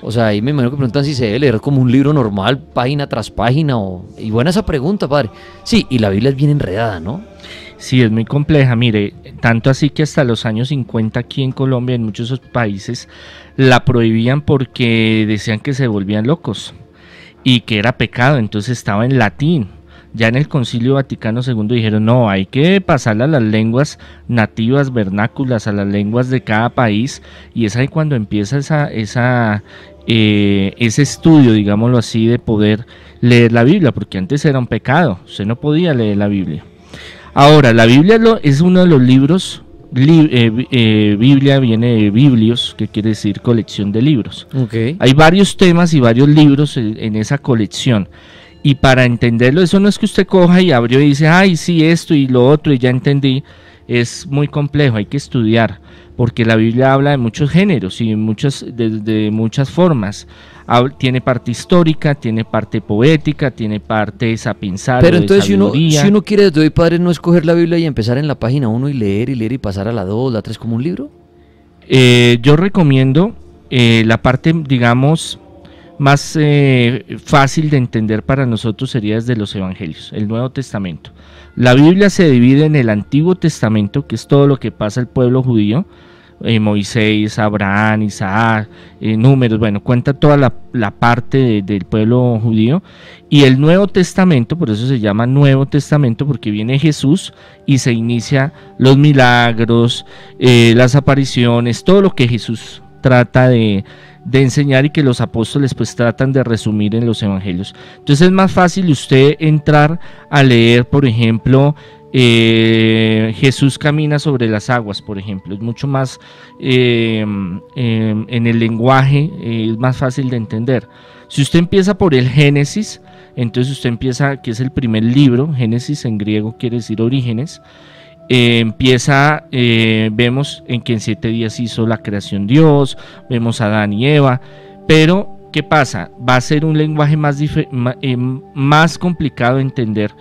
O sea, ahí me imagino que preguntan si se debe leer como un libro normal, página tras página, y buena esa pregunta, padre. Sí, y la Biblia es bien enredada, ¿no? Sí, es muy compleja, mire, tanto así que hasta los años 50 aquí en Colombia, en muchos países, la prohibían porque decían que se volvían locos y que era pecado, entonces estaba en latín. Ya en el Concilio Vaticano II dijeron, no, hay que pasarla a las lenguas nativas, vernáculas, a las lenguas de cada país, y es ahí cuando empieza ese estudio, digámoslo así, de poder leer la Biblia, porque antes era un pecado, usted no podía leer la Biblia. Ahora, la Biblia es uno de los libros, Biblia viene de biblios, que quiere decir colección de libros. Okay. Hay varios temas y varios libros en esa colección. Y para entenderlo, eso no es que usted coja y abrió y dice, ay, sí, esto y lo otro, y ya entendí. Es muy complejo, hay que estudiar, porque la Biblia habla de muchos géneros y de muchas formas. Tiene parte histórica, tiene parte poética, tiene parte sapiensal. Pero entonces si uno quiere desde hoy, padre, no escoger la Biblia y empezar en la página 1 y leer y pasar a la 2, la 3 como un libro. Yo recomiendo la parte, digamos, más fácil de entender para nosotros sería desde los Evangelios, el Nuevo Testamento. La Biblia se divide en el Antiguo Testamento, que es todo lo que pasa al pueblo judío, Moisés, Abraham, Isaac, Números, bueno, cuenta toda la parte del pueblo judío, y el Nuevo Testamento, por eso se llama Nuevo Testamento, porque viene Jesús y se inicia los milagros, las apariciones, todo lo que Jesús trata de enseñar y que los apóstoles pues tratan de resumir en los evangelios. Entonces es más fácil usted entrar a leer, por ejemplo, Jesús camina sobre las aguas, por ejemplo, es mucho más en el lenguaje, es más fácil de entender. Si usted empieza por el Génesis, entonces usted empieza, que es el primer libro, Génesis en griego quiere decir orígenes, vemos en que en 7 días hizo la creación Dios, vemos a Adán y Eva, pero ¿qué pasa? Va a ser un lenguaje más complicado de entender,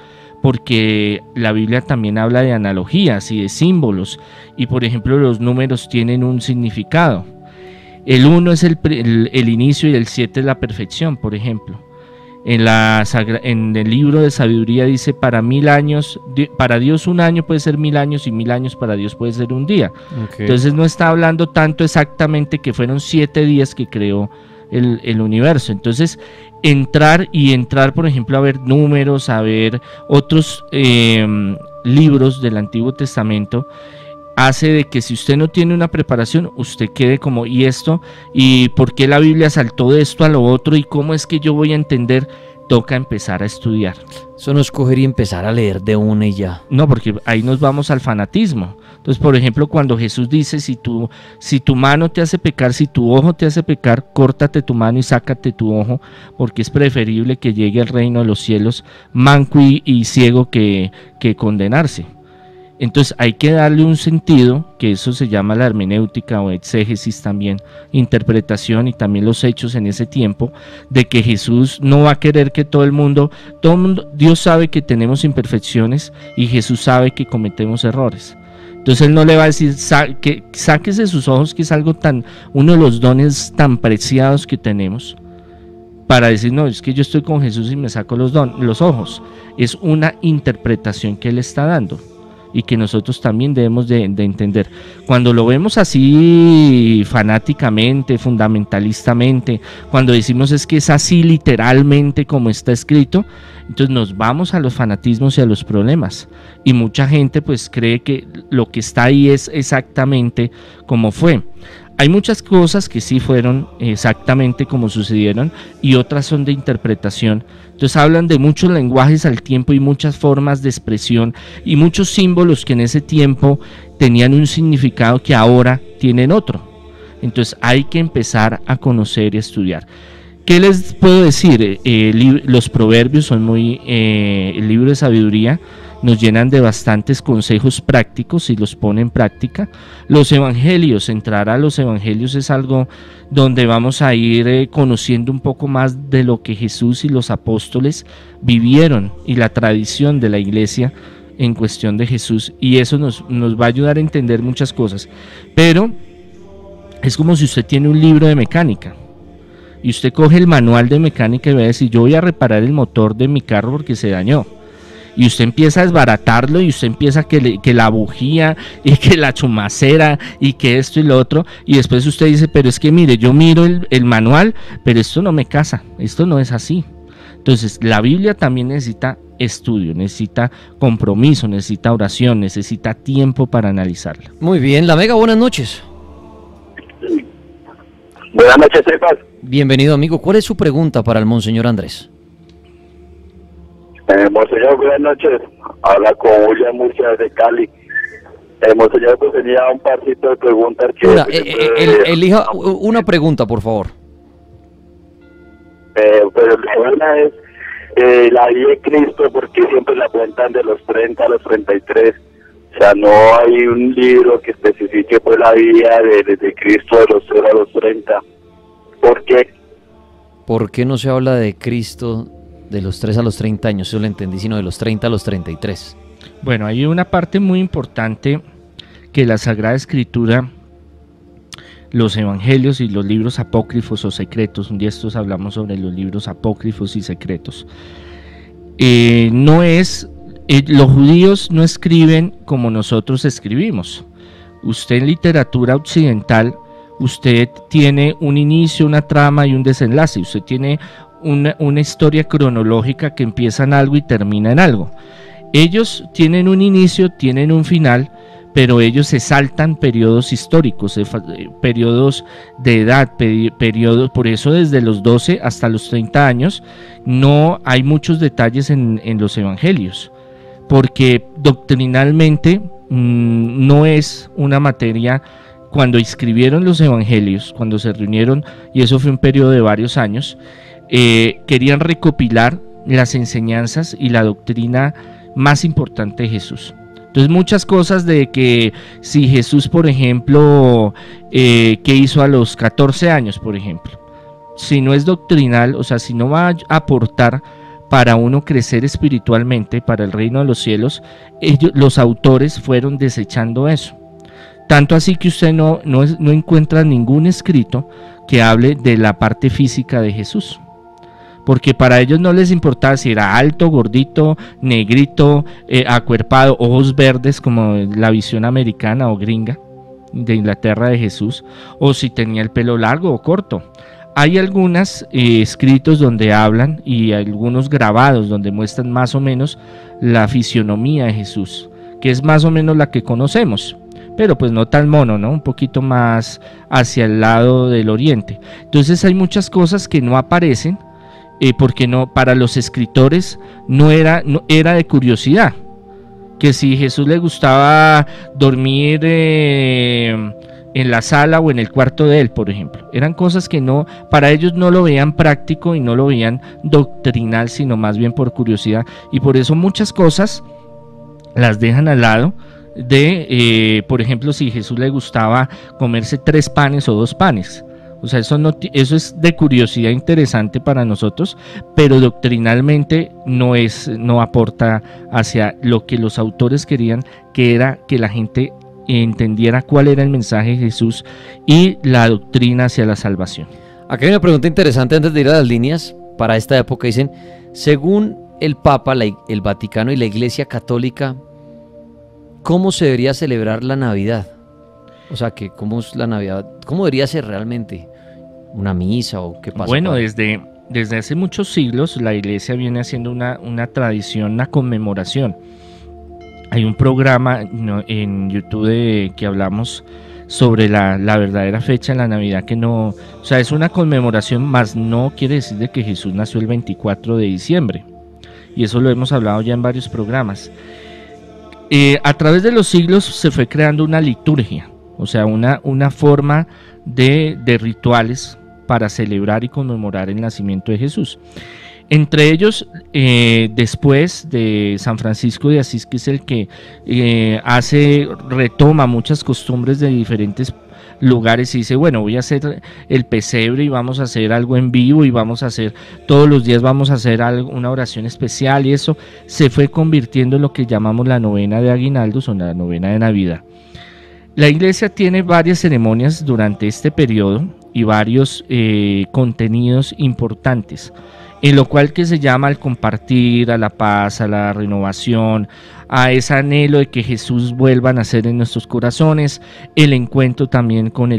porque la Biblia también habla de analogías y de símbolos, y por ejemplo los números tienen un significado. El 1 es el inicio y el 7 es la perfección, por ejemplo. En el libro de sabiduría dice, para Dios un año puede ser 1000 años y 1000 años para Dios puede ser un día. Okay. Entonces no está hablando tanto exactamente que fueron 7 días que creó el universo. Entonces entrar, por ejemplo, a ver números, a ver otros libros del Antiguo Testamento, hace de que si usted no tiene una preparación, usted quede como, ¿y esto? ¿Y por qué la Biblia saltó de esto a lo otro? ¿Y cómo es que yo voy a entender? Toca empezar a estudiar. Eso no es coger y empezar a leer de una y ya. No, porque ahí nos vamos al fanatismo. Entonces, por ejemplo, cuando Jesús dice, si tu mano te hace pecar, si tu ojo te hace pecar, córtate tu mano y sácate tu ojo, porque es preferible que llegue al reino de los cielos manco y ciego que condenarse. Entonces hay que darle un sentido, que eso se llama la hermenéutica o exégesis también, interpretación, y también los hechos en ese tiempo, de que Jesús no va a querer que todo el mundo, Dios sabe que tenemos imperfecciones y Jesús sabe que cometemos errores. Entonces Él no le va a decir, que sáquese sus ojos, que es uno de los dones tan preciados que tenemos, para decir, no, es que yo estoy con Jesús y me saco los ojos. Es una interpretación que Él está dando, y que nosotros también debemos de entender. Cuando lo vemos así fanáticamente, fundamentalistamente, cuando decimos es que es así literalmente como está escrito, entonces nos vamos a los fanatismos y a los problemas, y mucha gente pues cree que lo que está ahí es exactamente como fue. Hay muchas cosas que sí fueron exactamente como sucedieron y otras son de interpretación. Entonces hablan de muchos lenguajes al tiempo y muchas formas de expresión y muchos símbolos que en ese tiempo tenían un significado que ahora tienen otro. Entonces hay que empezar a conocer y a estudiar. ¿Qué les puedo decir? Los proverbios son el libro de sabiduría nos llenan de bastantes consejos prácticos y los pone en práctica. Los evangelios, entrar a los evangelios es algo donde vamos a ir conociendo un poco más de lo que Jesús y los apóstoles vivieron y la tradición de la iglesia en cuestión de Jesús, y eso nos va a ayudar a entender muchas cosas. Pero es como si usted tiene un libro de mecánica y usted coge el manual de mecánica y va a decir, yo voy a reparar el motor de mi carro porque se dañó. Y usted empieza a desbaratarlo y usted empieza que la bujía y que la chumacera y que esto y lo otro, y después usted dice, pero es que mire, yo miro el manual, pero esto no me casa, esto no es así. Entonces la Biblia también necesita estudio, necesita compromiso, necesita oración, necesita tiempo para analizarla. Muy bien, La Mega, buenas noches. Buenas noches, Cepas. Bienvenido, amigo. ¿Cuál es su pregunta para el Monseñor Andrés? Monseñor, buenas noches. Habla con William Murcia de Cali. Monseñor, pues tenía un parcito de preguntas que... Elija una pregunta, por favor. Pero la una es la vida de Cristo, porque siempre la cuentan de los 30 a los 33. O sea, no hay un libro que especifique pues la vida de Cristo de los 0 a los 30. ¿Por qué? ¿Por qué no se habla de Cristo de los 3 a los 30 años? Eso lo entendí, sino de los 30 a los 33. Bueno, hay una parte muy importante que la Sagrada Escritura, los evangelios y los libros apócrifos o secretos, un día estos hablamos sobre los libros apócrifos y secretos, los judíos no escriben como nosotros escribimos. Usted en literatura occidental, usted tiene un inicio, una trama y un desenlace. Usted tiene una historia cronológica que empieza en algo y termina en algo. Ellos tienen un inicio, tienen un final, pero ellos se saltan periodos históricos, periodos de edad, periodos, por eso desde los 12 hasta los 30 años no hay muchos detalles en los evangelios, porque doctrinalmente no es una materia. Cuando escribieron los evangelios, cuando se reunieron, y eso fue un periodo de varios años, querían recopilar las enseñanzas y la doctrina más importante de Jesús. Entonces muchas cosas de que si Jesús, por ejemplo, ¿qué hizo a los 14 años, por ejemplo? Si no es doctrinal, o sea, si no va a aportar para uno crecer espiritualmente, para el reino de los cielos, los autores fueron desechando eso. Tanto así que usted no encuentra ningún escrito que hable de la parte física de Jesús. Porque para ellos no les importaba si era alto, gordito, negrito, acuerpado, ojos verdes como la visión americana o gringa de Inglaterra de Jesús, o si tenía el pelo largo o corto. Hay algunos escritos donde hablan y algunos grabados donde muestran más o menos la fisionomía de Jesús, que es más o menos la que conocemos, pero pues no tan mono, ¿no? Un poquito más hacia el lado del oriente. Entonces hay muchas cosas que no aparecen, porque no, para los escritores no era de curiosidad, que si Jesús le gustaba dormir en la sala o en el cuarto de él, por ejemplo, eran cosas que no, para ellos no lo veían práctico y no lo veían doctrinal, sino más bien por curiosidad, y por eso muchas cosas las dejan al lado de, por ejemplo, si Jesús le gustaba comerse 3 panes o 2 panes. O sea, eso es de curiosidad interesante para nosotros, pero doctrinalmente no aporta hacia lo que los autores querían, que era que la gente entendiera cuál era el mensaje de Jesús y la doctrina hacia la salvación. Acá hay una pregunta interesante antes de ir a las líneas. Para esta época dicen, según el Papa, el Vaticano y la Iglesia Católica, ¿cómo se debería celebrar la Navidad? O sea, ¿cómo es la Navidad? ¿Cómo debería ser realmente? ¿Una misa o qué pasa? Bueno, desde hace muchos siglos la Iglesia viene haciendo una tradición, una conmemoración. Hay un programa en YouTube que hablamos sobre la verdadera fecha de la Navidad, o sea, es una conmemoración, más no quiere decir de que Jesús nació el 24 de diciembre. Y eso lo hemos hablado ya en varios programas. A través de los siglos se fue creando una liturgia, o sea, una forma de rituales para celebrar y conmemorar el nacimiento de Jesús. Entre ellos, después de San Francisco de Asís, que es el que retoma muchas costumbres de diferentes lugares y dice, bueno, voy a hacer el pesebre y vamos a hacer algo en vivo y todos los días vamos a hacer una oración especial, y eso se fue convirtiendo en lo que llamamos la novena de aguinaldos o la novena de Navidad. La Iglesia tiene varias ceremonias durante este periodo y varios contenidos importantes, en lo cual que se llama al compartir, a la paz, a la renovación, a ese anhelo de que Jesús vuelva a nacer en nuestros corazones, el encuentro también con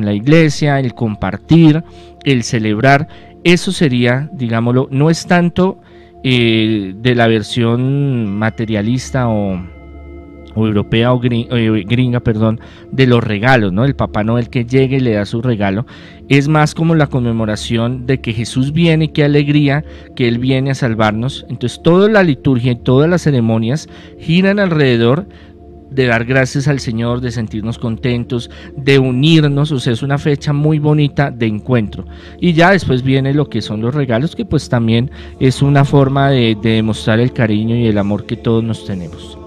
la iglesia, el compartir, el celebrar. Eso sería, digámoslo, no es tanto de la versión materialista o europea o gringa, perdón, de los regalos, ¿no? El Papá Noel que llega y le da su regalo, es más como la conmemoración de que Jesús viene, qué alegría que Él viene a salvarnos. Entonces toda la liturgia y todas las ceremonias giran alrededor de dar gracias al Señor, de sentirnos contentos, de unirnos. O sea, es una fecha muy bonita de encuentro. Y ya después viene lo que son los regalos, que pues también es una forma de demostrar el cariño y el amor que todos nos tenemos.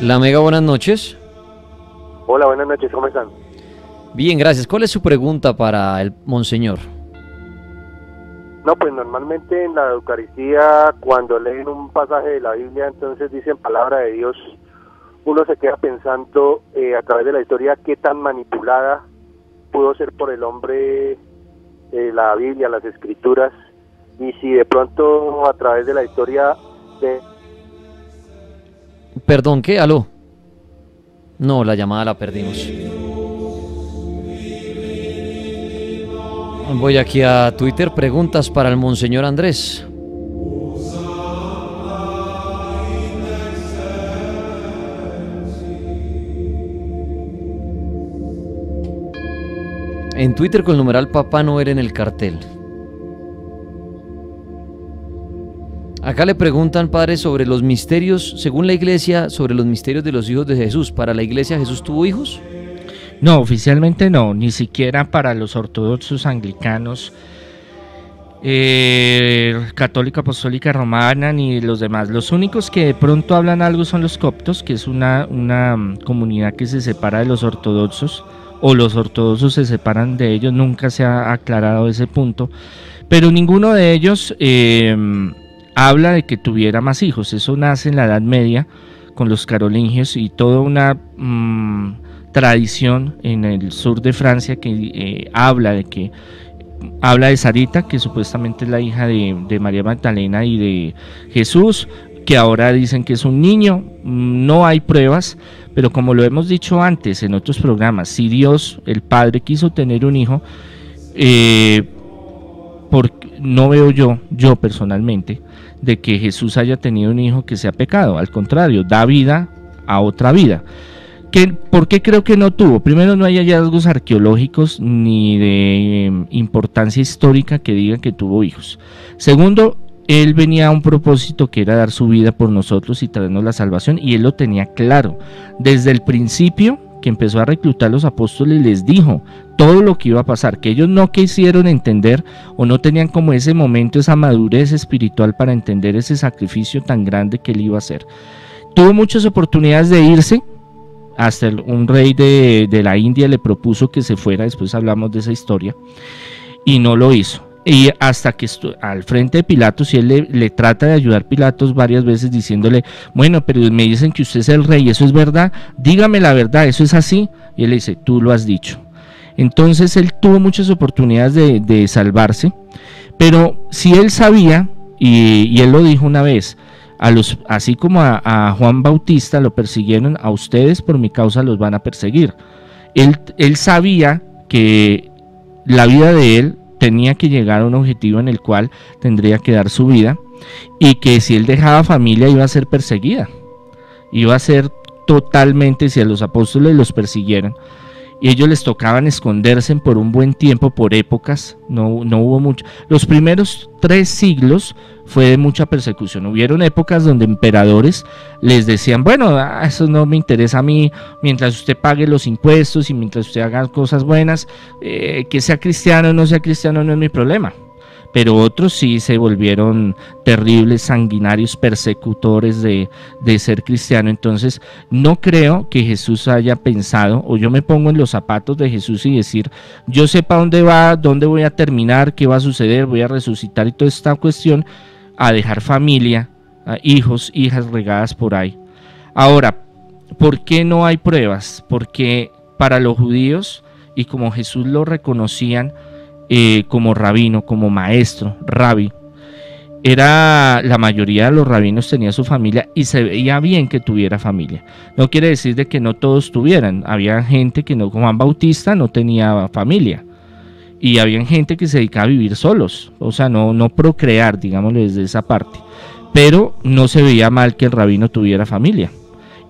La Mega, buenas noches. Hola, buenas noches, ¿cómo están? Bien, gracias. ¿Cuál es su pregunta para el monseñor? No, pues normalmente en la Eucaristía, cuando leen un pasaje de la Biblia, entonces dicen palabra de Dios, uno se queda pensando a través de la historia qué tan manipulada pudo ser por el hombre la Biblia, las Escrituras, y si de pronto a través de la historia de... Perdón, ¿qué? ¿Aló? No, la llamada la perdimos. Voy aquí a Twitter, preguntas para el monseñor Andrés. En Twitter con el numeral Papá Noel en el cartel. Acá le preguntan, padre, sobre los misterios, según la iglesia, sobre los misterios de los hijos de Jesús. ¿Para la iglesia Jesús tuvo hijos? No, oficialmente no, ni siquiera para los ortodoxos anglicanos, católica apostólica romana, ni los demás. Los únicos que de pronto hablan algo son los coptos, que es una comunidad que se separa de los ortodoxos, o los ortodoxos se separan de ellos. Nunca se ha aclarado ese punto, pero ninguno de ellos habla de que tuviera más hijos. Eso nace en la Edad Media con los carolingios y toda una tradición en el sur de Francia que habla de Sarita, que supuestamente es la hija de María Magdalena y de Jesús, que ahora dicen que es un niño. No hay pruebas, pero como lo hemos dicho antes en otros programas, si Dios, el Padre, quiso tener un hijo, no veo yo personalmente de que Jesús haya tenido un hijo que sea pecado. Al contrario, da vida a otra vida. ¿Por qué creo que no tuvo? Primero, no hay hallazgos arqueológicos ni de importancia histórica que digan que tuvo hijos. Segundo, él venía a un propósito que era dar su vida por nosotros y traernos la salvación, y él lo tenía claro. Desde el principio que empezó a reclutar a los apóstoles, les dijo todo lo que iba a pasar, que ellos no quisieron entender o no tenían como ese momento, esa madurez espiritual para entender ese sacrificio tan grande que él iba a hacer. Tuvo muchas oportunidades de irse. Hasta un rey de la India le propuso que se fuera, después hablamos de esa historia, y no lo hizo. Y hasta que al frente de Pilatos, y él le trata de ayudar a Pilatos varias veces diciéndole, bueno, pero me dicen que usted es el rey, ¿eso es verdad? Dígame la verdad, ¿eso es así? Y él le dice, tú lo has dicho. Entonces él tuvo muchas oportunidades de salvarse, pero si él sabía, y él lo dijo una vez, así como a Juan Bautista lo persiguieron, a ustedes por mi causa los van a perseguir. Él sabía que la vida de él tenía que llegar a un objetivo en el cual tendría que dar su vida, y que si él dejaba familia iba a ser perseguida, iba a ser totalmente, si a los apóstoles los persiguieran, y ellos les tocaban esconderse por un buen tiempo, por épocas, no hubo mucho. Los primeros 3 siglos fue de mucha persecución. Hubieron épocas donde emperadores les decían, bueno, eso no me interesa a mí, mientras usted pague los impuestos y mientras usted haga cosas buenas, que sea cristiano o no sea cristiano no es mi problema. Pero otros sí se volvieron terribles, sanguinarios, persecutores de ser cristiano. Entonces no creo que Jesús haya pensado, o yo me pongo en los zapatos de Jesús y decir, yo sé para dónde va, dónde voy a terminar, qué va a suceder, voy a resucitar y toda esta cuestión, a dejar familia, a hijos, hijas regadas por ahí. Ahora, ¿por qué no hay pruebas? Porque para los judíos, y como Jesús lo reconocían como rabino, como maestro, rabí, la mayoría de los rabinos tenía su familia y se veía bien que tuviera familia. No quiere decir de que no todos tuvieran, había gente que no, Juan Bautista no tenía familia, y había gente que se dedicaba a vivir solos, o sea, no procrear, digámoslo desde esa parte, pero no se veía mal que el rabino tuviera familia.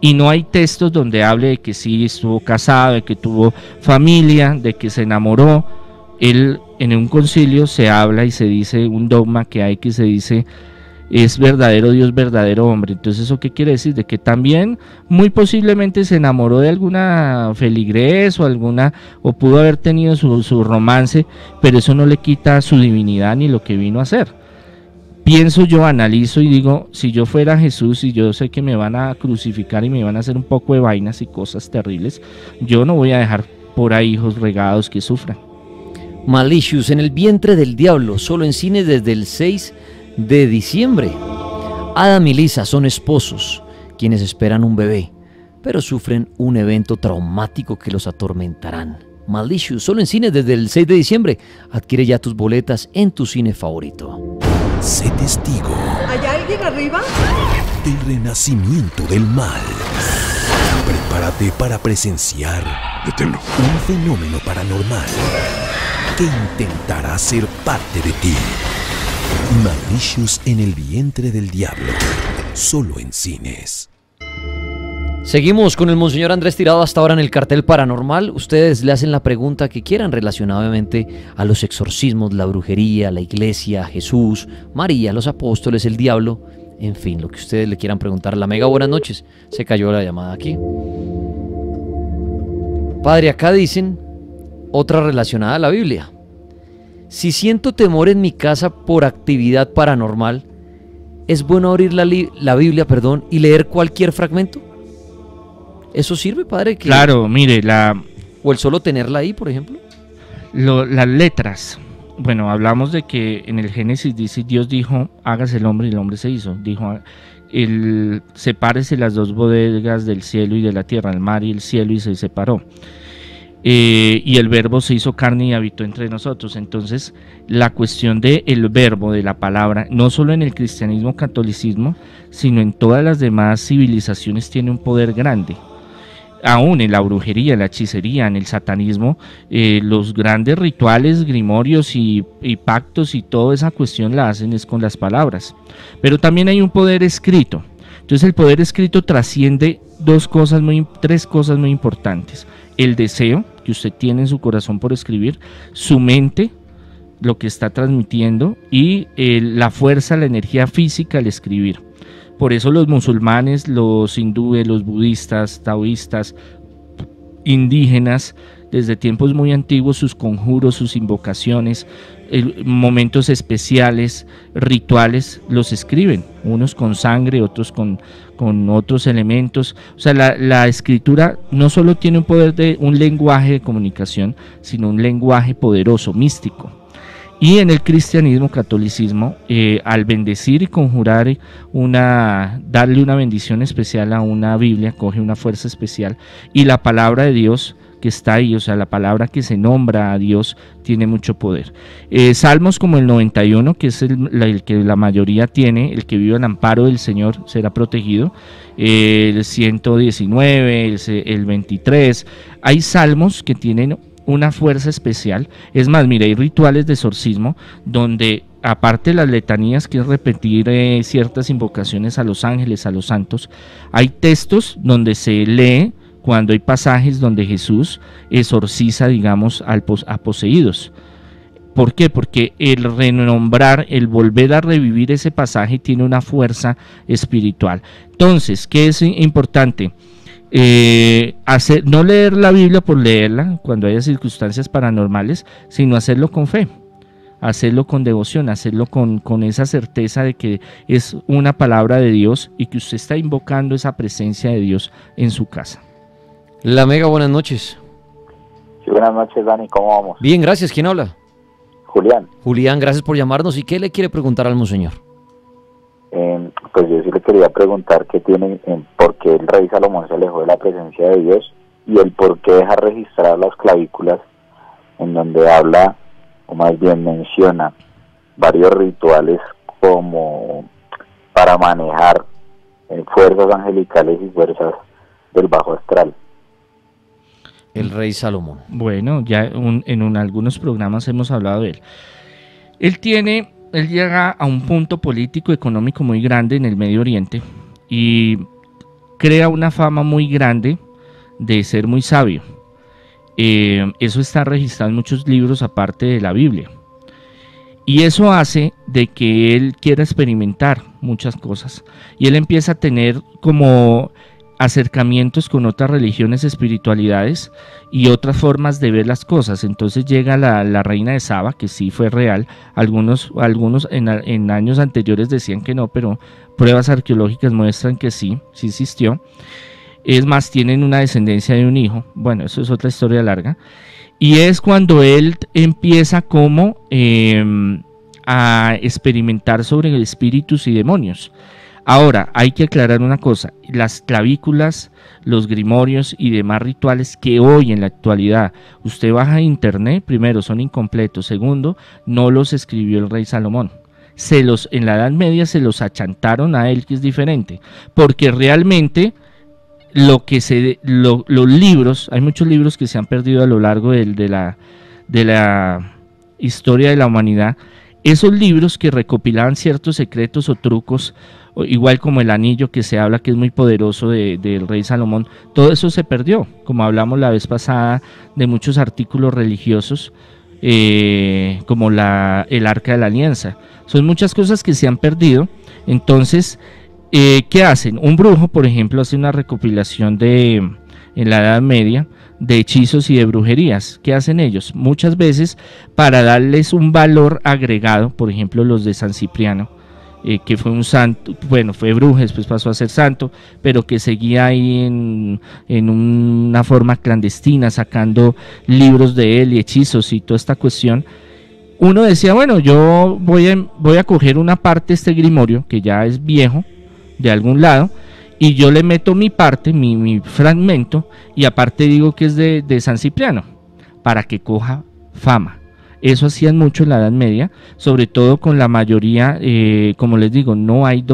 Y no hay textos donde hable de que sí estuvo casado, de que tuvo familia, de que se enamoró. Él, en un concilio se habla y se dice, un dogma que hay que se dice, es verdadero Dios, verdadero hombre. Entonces, ¿eso qué quiere decir? De que también muy posiblemente se enamoró de alguna feligrés o pudo haber tenido su romance, pero eso no le quita su divinidad ni lo que vino a hacer. Pienso yo, analizo y digo, si yo fuera Jesús y yo sé que me van a crucificar y me van a hacer un poco de vainas y cosas terribles, yo no voy a dejar por ahí hijos regados que sufran. Malicious, en el vientre del diablo, solo en cines desde el 6 de diciembre. Adam y Lisa son esposos, quienes esperan un bebé, pero sufren un evento traumático que los atormentarán. Malicious, solo en cines desde el 6 de diciembre. Adquiere ya tus boletas en tu cine favorito. Sé testigo. ¿Hay alguien arriba? Del renacimiento del mal. Prepárate para presenciar un fenómeno paranormal que intentará ser parte de ti. Malicious en el vientre del diablo. Solo en cines. Seguimos con el Monseñor Andrés Tirado hasta ahora en el cartel paranormal. Ustedes le hacen la pregunta que quieran relacionada obviamente a los exorcismos, la brujería, la iglesia, Jesús, María, los apóstoles, el diablo, en fin, lo que ustedes le quieran preguntar. La Mega, buenas noches. Se cayó la llamada aquí. Padre, acá dicen otra relacionada a la Biblia. Si siento temor en mi casa por actividad paranormal, ¿es bueno abrir la Biblia, y leer cualquier fragmento? ¿Eso sirve, padre? Claro, mire, ¿O el solo tenerla ahí, por ejemplo? Las letras. Bueno, hablamos de que en el Génesis dice, Dios dijo, hágase el hombre, y el hombre se hizo. Dijo, sepárese las dos bodegas del cielo y de la tierra, el mar y el cielo, y se separó. Y el verbo se hizo carne y habitó entre nosotros. Entonces, la cuestión del verbo, de la palabra, no solo en el cristianismo, catolicismo, sino en todas las demás civilizaciones tiene un poder grande. Aún en la brujería, en la hechicería, en el satanismo, los grandes rituales, grimorios y pactos y toda esa cuestión la hacen es con las palabras. Pero también hay un poder escrito. Entonces el poder escrito trasciende tres cosas muy importantes. El deseo que usted tiene en su corazón por escribir, su mente, lo que está transmitiendo, y la fuerza, la energía física al escribir. Por eso los musulmanes, los hindúes, los budistas, taoístas, indígenas, desde tiempos muy antiguos, sus conjuros, sus invocaciones, momentos especiales, rituales, los escriben, unos con sangre, otros con otros elementos. O sea, la escritura no solo tiene un poder de un lenguaje de comunicación, sino un lenguaje poderoso, místico. Y en el cristianismo, catolicismo, al bendecir y conjurar darle una bendición especial a una Biblia, coge una fuerza especial, y la palabra de Dios que está ahí, o sea, la palabra que se nombra a Dios, tiene mucho poder. Salmos como el 91, que es el que la mayoría tiene, el que vive al amparo del Señor será protegido, el 119, el 23, hay salmos que tienen una fuerza especial. Es más, mire, hay rituales de exorcismo donde, aparte de las letanías, que es repetir ciertas invocaciones a los ángeles, a los santos, hay textos donde se lee cuando hay pasajes donde Jesús exorciza, digamos, a poseídos. ¿Por qué? Porque el renombrar, el volver a revivir ese pasaje tiene una fuerza espiritual. Entonces, ¿qué es importante? No leer la Biblia por leerla cuando haya circunstancias paranormales, sino hacerlo con fe, hacerlo con devoción, hacerlo con esa certeza de que es una palabra de Dios y que usted está invocando esa presencia de Dios en su casa. La Mega, buenas noches. Sí, buenas noches, Dani, ¿cómo vamos? Bien, gracias. ¿Quién habla? Julián. Julián, gracias por llamarnos. ¿Y qué le quiere preguntar al monseñor? Pues yo sí le quería preguntar qué tiene, por qué el rey Salomón se alejó de la presencia de Dios y el por qué deja registrar las clavículas, en donde habla, o más bien menciona, varios rituales como para manejar fuerzas angelicales y fuerzas del bajo astral. El rey Salomón. Bueno, ya en algunos programas hemos hablado de él. Él llega a un punto político económico muy grande en el Medio Oriente y crea una fama muy grande de ser muy sabio. Eso está registrado en muchos libros aparte de la Biblia. Y eso hace de que él quiera experimentar muchas cosas. Y él empieza a tener como acercamientos con otras religiones, espiritualidades y otras formas de ver las cosas. Entonces llega la reina de Saba, que sí fue real. Algunos en años anteriores decían que no, pero pruebas arqueológicas muestran que sí existió. Es más, tienen una descendencia de un hijo. Bueno, eso es otra historia larga. Y es cuando él empieza como a experimentar sobre espíritus y demonios. Ahora, hay que aclarar una cosa, las clavículas, los grimorios y demás rituales que hoy en la actualidad usted baja a internet, primero son incompletos, segundo, no los escribió el rey Salomón. En la Edad Media se los achantaron a él, que es diferente, porque realmente los libros, hay muchos libros que se han perdido a lo largo de la historia de la humanidad. Esos libros que recopilaban ciertos secretos o trucos, igual como el anillo que se habla que es muy poderoso del rey Salomón, todo eso se perdió, como hablamos la vez pasada de muchos artículos religiosos, como el Arca de la Alianza. Son muchas cosas que se han perdido. Entonces, ¿qué hacen? Un brujo, por ejemplo, hace una recopilación en la Edad Media de hechizos y de brujerías. ¿Qué hacen ellos? Muchas veces para darles un valor agregado, por ejemplo los de San Cipriano, que fue un santo, bueno, fue brujo, después pasó a ser santo, pero que seguía ahí en una forma clandestina, sacando libros de él y hechizos y toda esta cuestión. Uno decía, bueno, yo voy a coger una parte de este grimorio, que ya es viejo, de algún lado, y yo le meto mi parte, mi fragmento, y aparte digo que es de San Cipriano, para que coja fama. Eso hacían mucho en la Edad Media, sobre todo con la mayoría, como les digo, no hay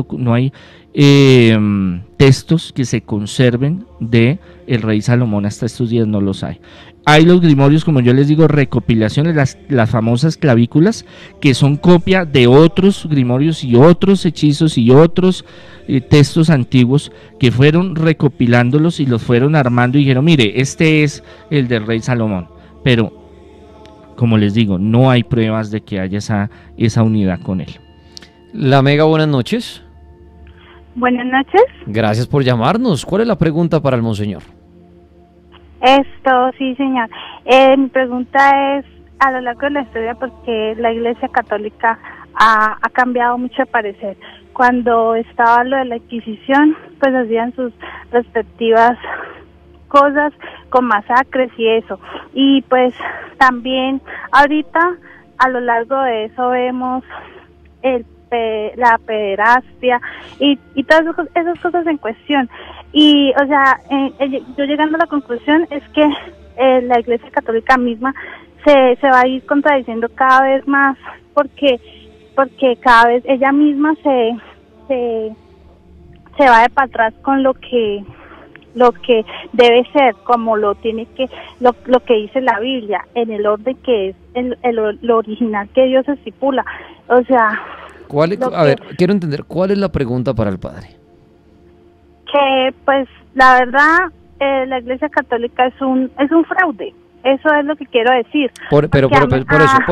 textos que se conserven de el rey Salomón, hasta estos días no los hay. Hay los grimorios, como yo les digo, recopilaciones, las famosas clavículas, que son copia de otros grimorios y otros hechizos y otros textos antiguos que fueron recopilándolos y los fueron armando y dijeron, mire, este es el del rey Salomón. Pero, como les digo, no hay pruebas de que haya esa unidad con él. La Mega, buenas noches. Buenas noches. Gracias por llamarnos. ¿Cuál es la pregunta para el monseñor? Sí, señor. Mi pregunta es, a lo largo de la historia, porque la Iglesia Católica ha cambiado mucho de parecer. Cuando estaba lo de la Inquisición, pues hacían sus respectivas cosas con masacres y eso. Y pues también ahorita, a lo largo de eso, vemos la pederastia y todas esas cosas en cuestión. Y, o sea, yo llegando a la conclusión es que la Iglesia Católica misma se va a ir contradiciendo cada vez más, porque cada vez ella misma se va de para atrás con lo que debe ser, como lo que dice la Biblia, en el orden que es lo original que Dios estipula. O sea, quiero entender, ¿cuál es la pregunta para el padre? Que pues la verdad la Iglesia Católica es un fraude. Eso es lo que quiero decir. Por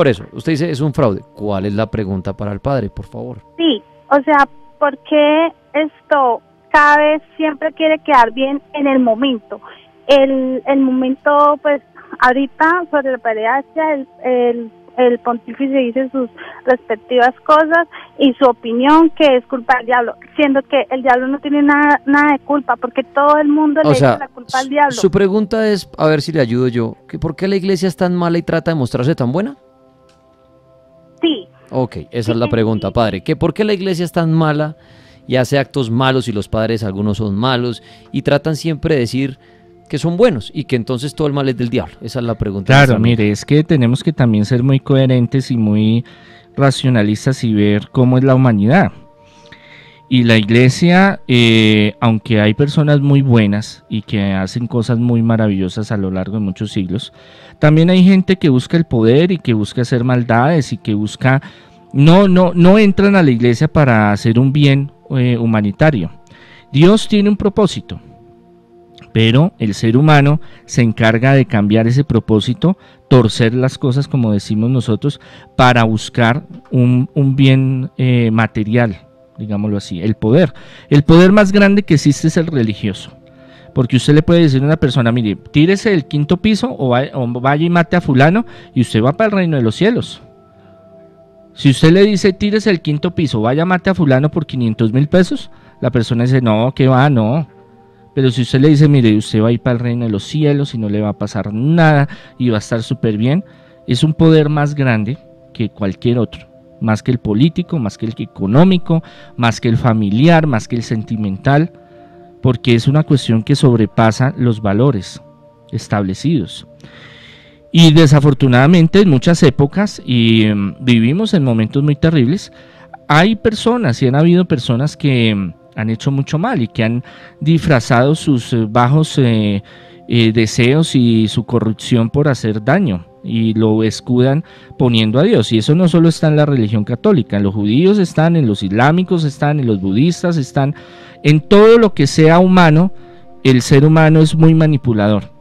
eso, usted dice es un fraude. ¿Cuál es la pregunta para el padre, por favor? Sí, o sea, ¿por qué esto cada vez siempre quiere quedar bien en el momento? El momento, pues, ahorita sobre la pederastia, el pontífice dice sus respectivas cosas y su opinión, que es culpa del diablo, siendo que el diablo no tiene nada de culpa, porque todo el mundo le echa la culpa al diablo. Su pregunta es, a ver si le ayudo yo, que ¿por qué la Iglesia es tan mala y trata de mostrarse tan buena? Sí. Ok, esa es la pregunta, padre, que ¿por qué la Iglesia es tan mala y hace actos malos y los padres algunos son malos y tratan siempre de decir que son buenos y que entonces todo el mal es del diablo. Esa es la pregunta. Claro, mire, es que tenemos que también ser muy coherentes y muy racionalistas y ver cómo es la humanidad. Y la iglesia, aunque hay personas muy buenas y que hacen cosas muy maravillosas a lo largo de muchos siglos, también hay gente que busca el poder y que busca hacer maldades y que busca... No entran a la iglesia para hacer un bien humanitario. Dios tiene un propósito, pero el ser humano se encarga de cambiar ese propósito, torcer las cosas, como decimos nosotros, para buscar un bien material, digámoslo así, el poder. El poder más grande que existe es el religioso, porque usted le puede decir a una persona, mire, tírese del 5º piso o vaya y mate a fulano y usted va para el reino de los cielos. Si usted le dice, tírese del 5º piso, vaya mate a fulano por 500,000 pesos, la persona dice, no, que va, no. Pero si usted le dice, mire, usted va a ir para el reino de los cielos y no le va a pasar nada y va a estar súper bien, es un poder más grande que cualquier otro, más que el político, más que el económico, más que el familiar, más que el sentimental, porque es una cuestión que sobrepasa los valores establecidos. Y desafortunadamente en muchas épocas, y vivimos en momentos muy terribles, hay personas y han habido personas que han hecho mucho mal y que han disfrazado sus bajos deseos y su corrupción por hacer daño y lo escudan poniendo a Dios. Y eso no solo está en la religión católica, en los judíos están, en los islámicos están, en los budistas están, en todo lo que sea humano. El ser humano es muy manipulador.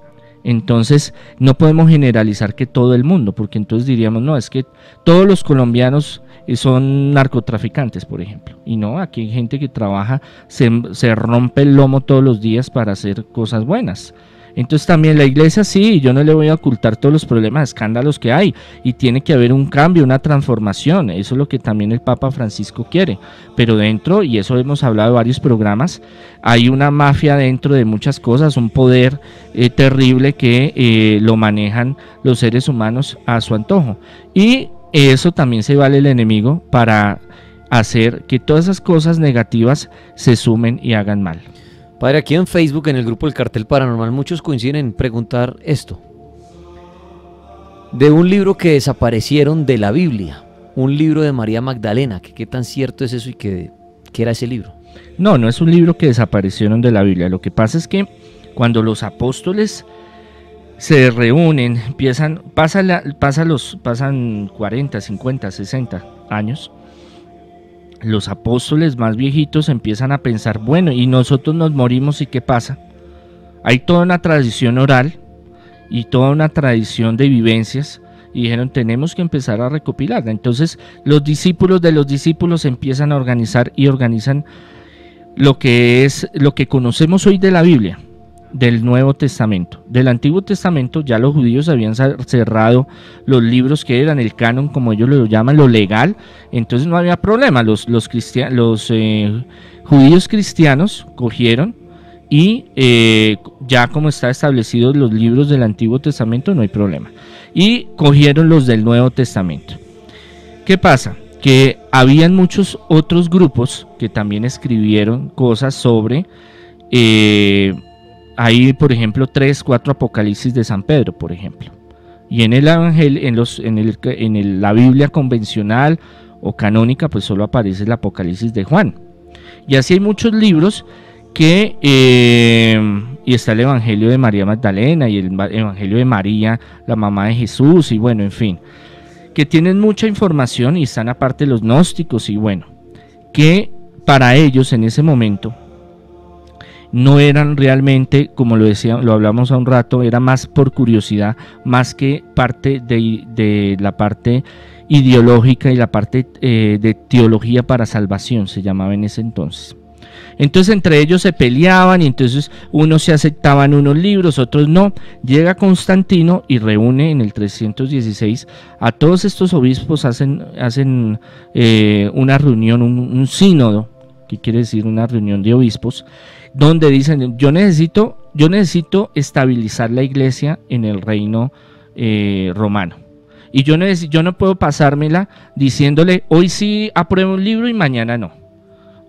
Entonces no podemos generalizar que todo el mundo, porque entonces diríamos, no, es que todos los colombianos son narcotraficantes, por ejemplo. Y no, aquí hay gente que trabaja, se rompe el lomo todos los días para hacer cosas buenas. Entonces también la iglesia, sí, yo no le voy a ocultar todos los problemas, escándalos que hay, y tiene que haber un cambio, una transformación. Eso es lo que también el Papa Francisco quiere, pero dentro, y eso hemos hablado en varios programas, hay una mafia dentro de muchas cosas, un poder terrible que lo manejan los seres humanos a su antojo, y eso también se vale el enemigo para hacer que todas esas cosas negativas se sumen y hagan mal. Padre, aquí en Facebook, en el grupo El Cartel Paranormal, muchos coinciden en preguntar esto. De un libro que desaparecieron de la Biblia, un libro de María Magdalena, que qué tan cierto es eso y qué era ese libro. No, no es un libro que desaparecieron de la Biblia. Lo que pasa es que cuando los apóstoles se reúnen, pasan 40, 50, 60 años, los apóstoles más viejitos empiezan a pensar, bueno, y nosotros nos morimos, ¿y qué pasa? Hay toda una tradición oral y toda una tradición de vivencias, y dijeron, tenemos que empezar a recopilarla. Entonces los discípulos de los discípulos empiezan a organizar y organizan lo que conocemos hoy de la Biblia, del Nuevo Testamento. Del Antiguo Testamento ya los judíos habían cerrado los libros que eran el canon, como ellos lo llaman, lo legal, entonces no había problema. Los judíos cristianos cogieron y ya como está establecido los libros del Antiguo Testamento, no hay problema, y cogieron los del Nuevo Testamento. ¿Qué pasa? Que habían muchos otros grupos que también escribieron cosas sobre hay, por ejemplo, 3, 4 apocalipsis de San Pedro, por ejemplo. Y en el Evangelio, en la Biblia convencional o canónica, pues solo aparece el Apocalipsis de Juan. Y así hay muchos libros que, y está el Evangelio de María Magdalena y el Evangelio de María, la mamá de Jesús, y bueno, en fin, que tienen mucha información y están aparte los gnósticos, y bueno, que para ellos en ese momento no eran realmente, como lo hablamos hace un rato, era más por curiosidad, más que parte de la parte ideológica y la parte de teología para salvación, se llamaba en ese entonces. Entonces entre ellos se peleaban y entonces unos se aceptaban unos libros, otros no. Llega Constantino y reúne en el 316 a todos estos obispos, hacen una reunión, un sínodo, que quiere decir una reunión de obispos, donde dicen, yo necesito estabilizar la iglesia en el reino romano, y yo no puedo pasármela diciéndole, hoy sí apruebo un libro y mañana no,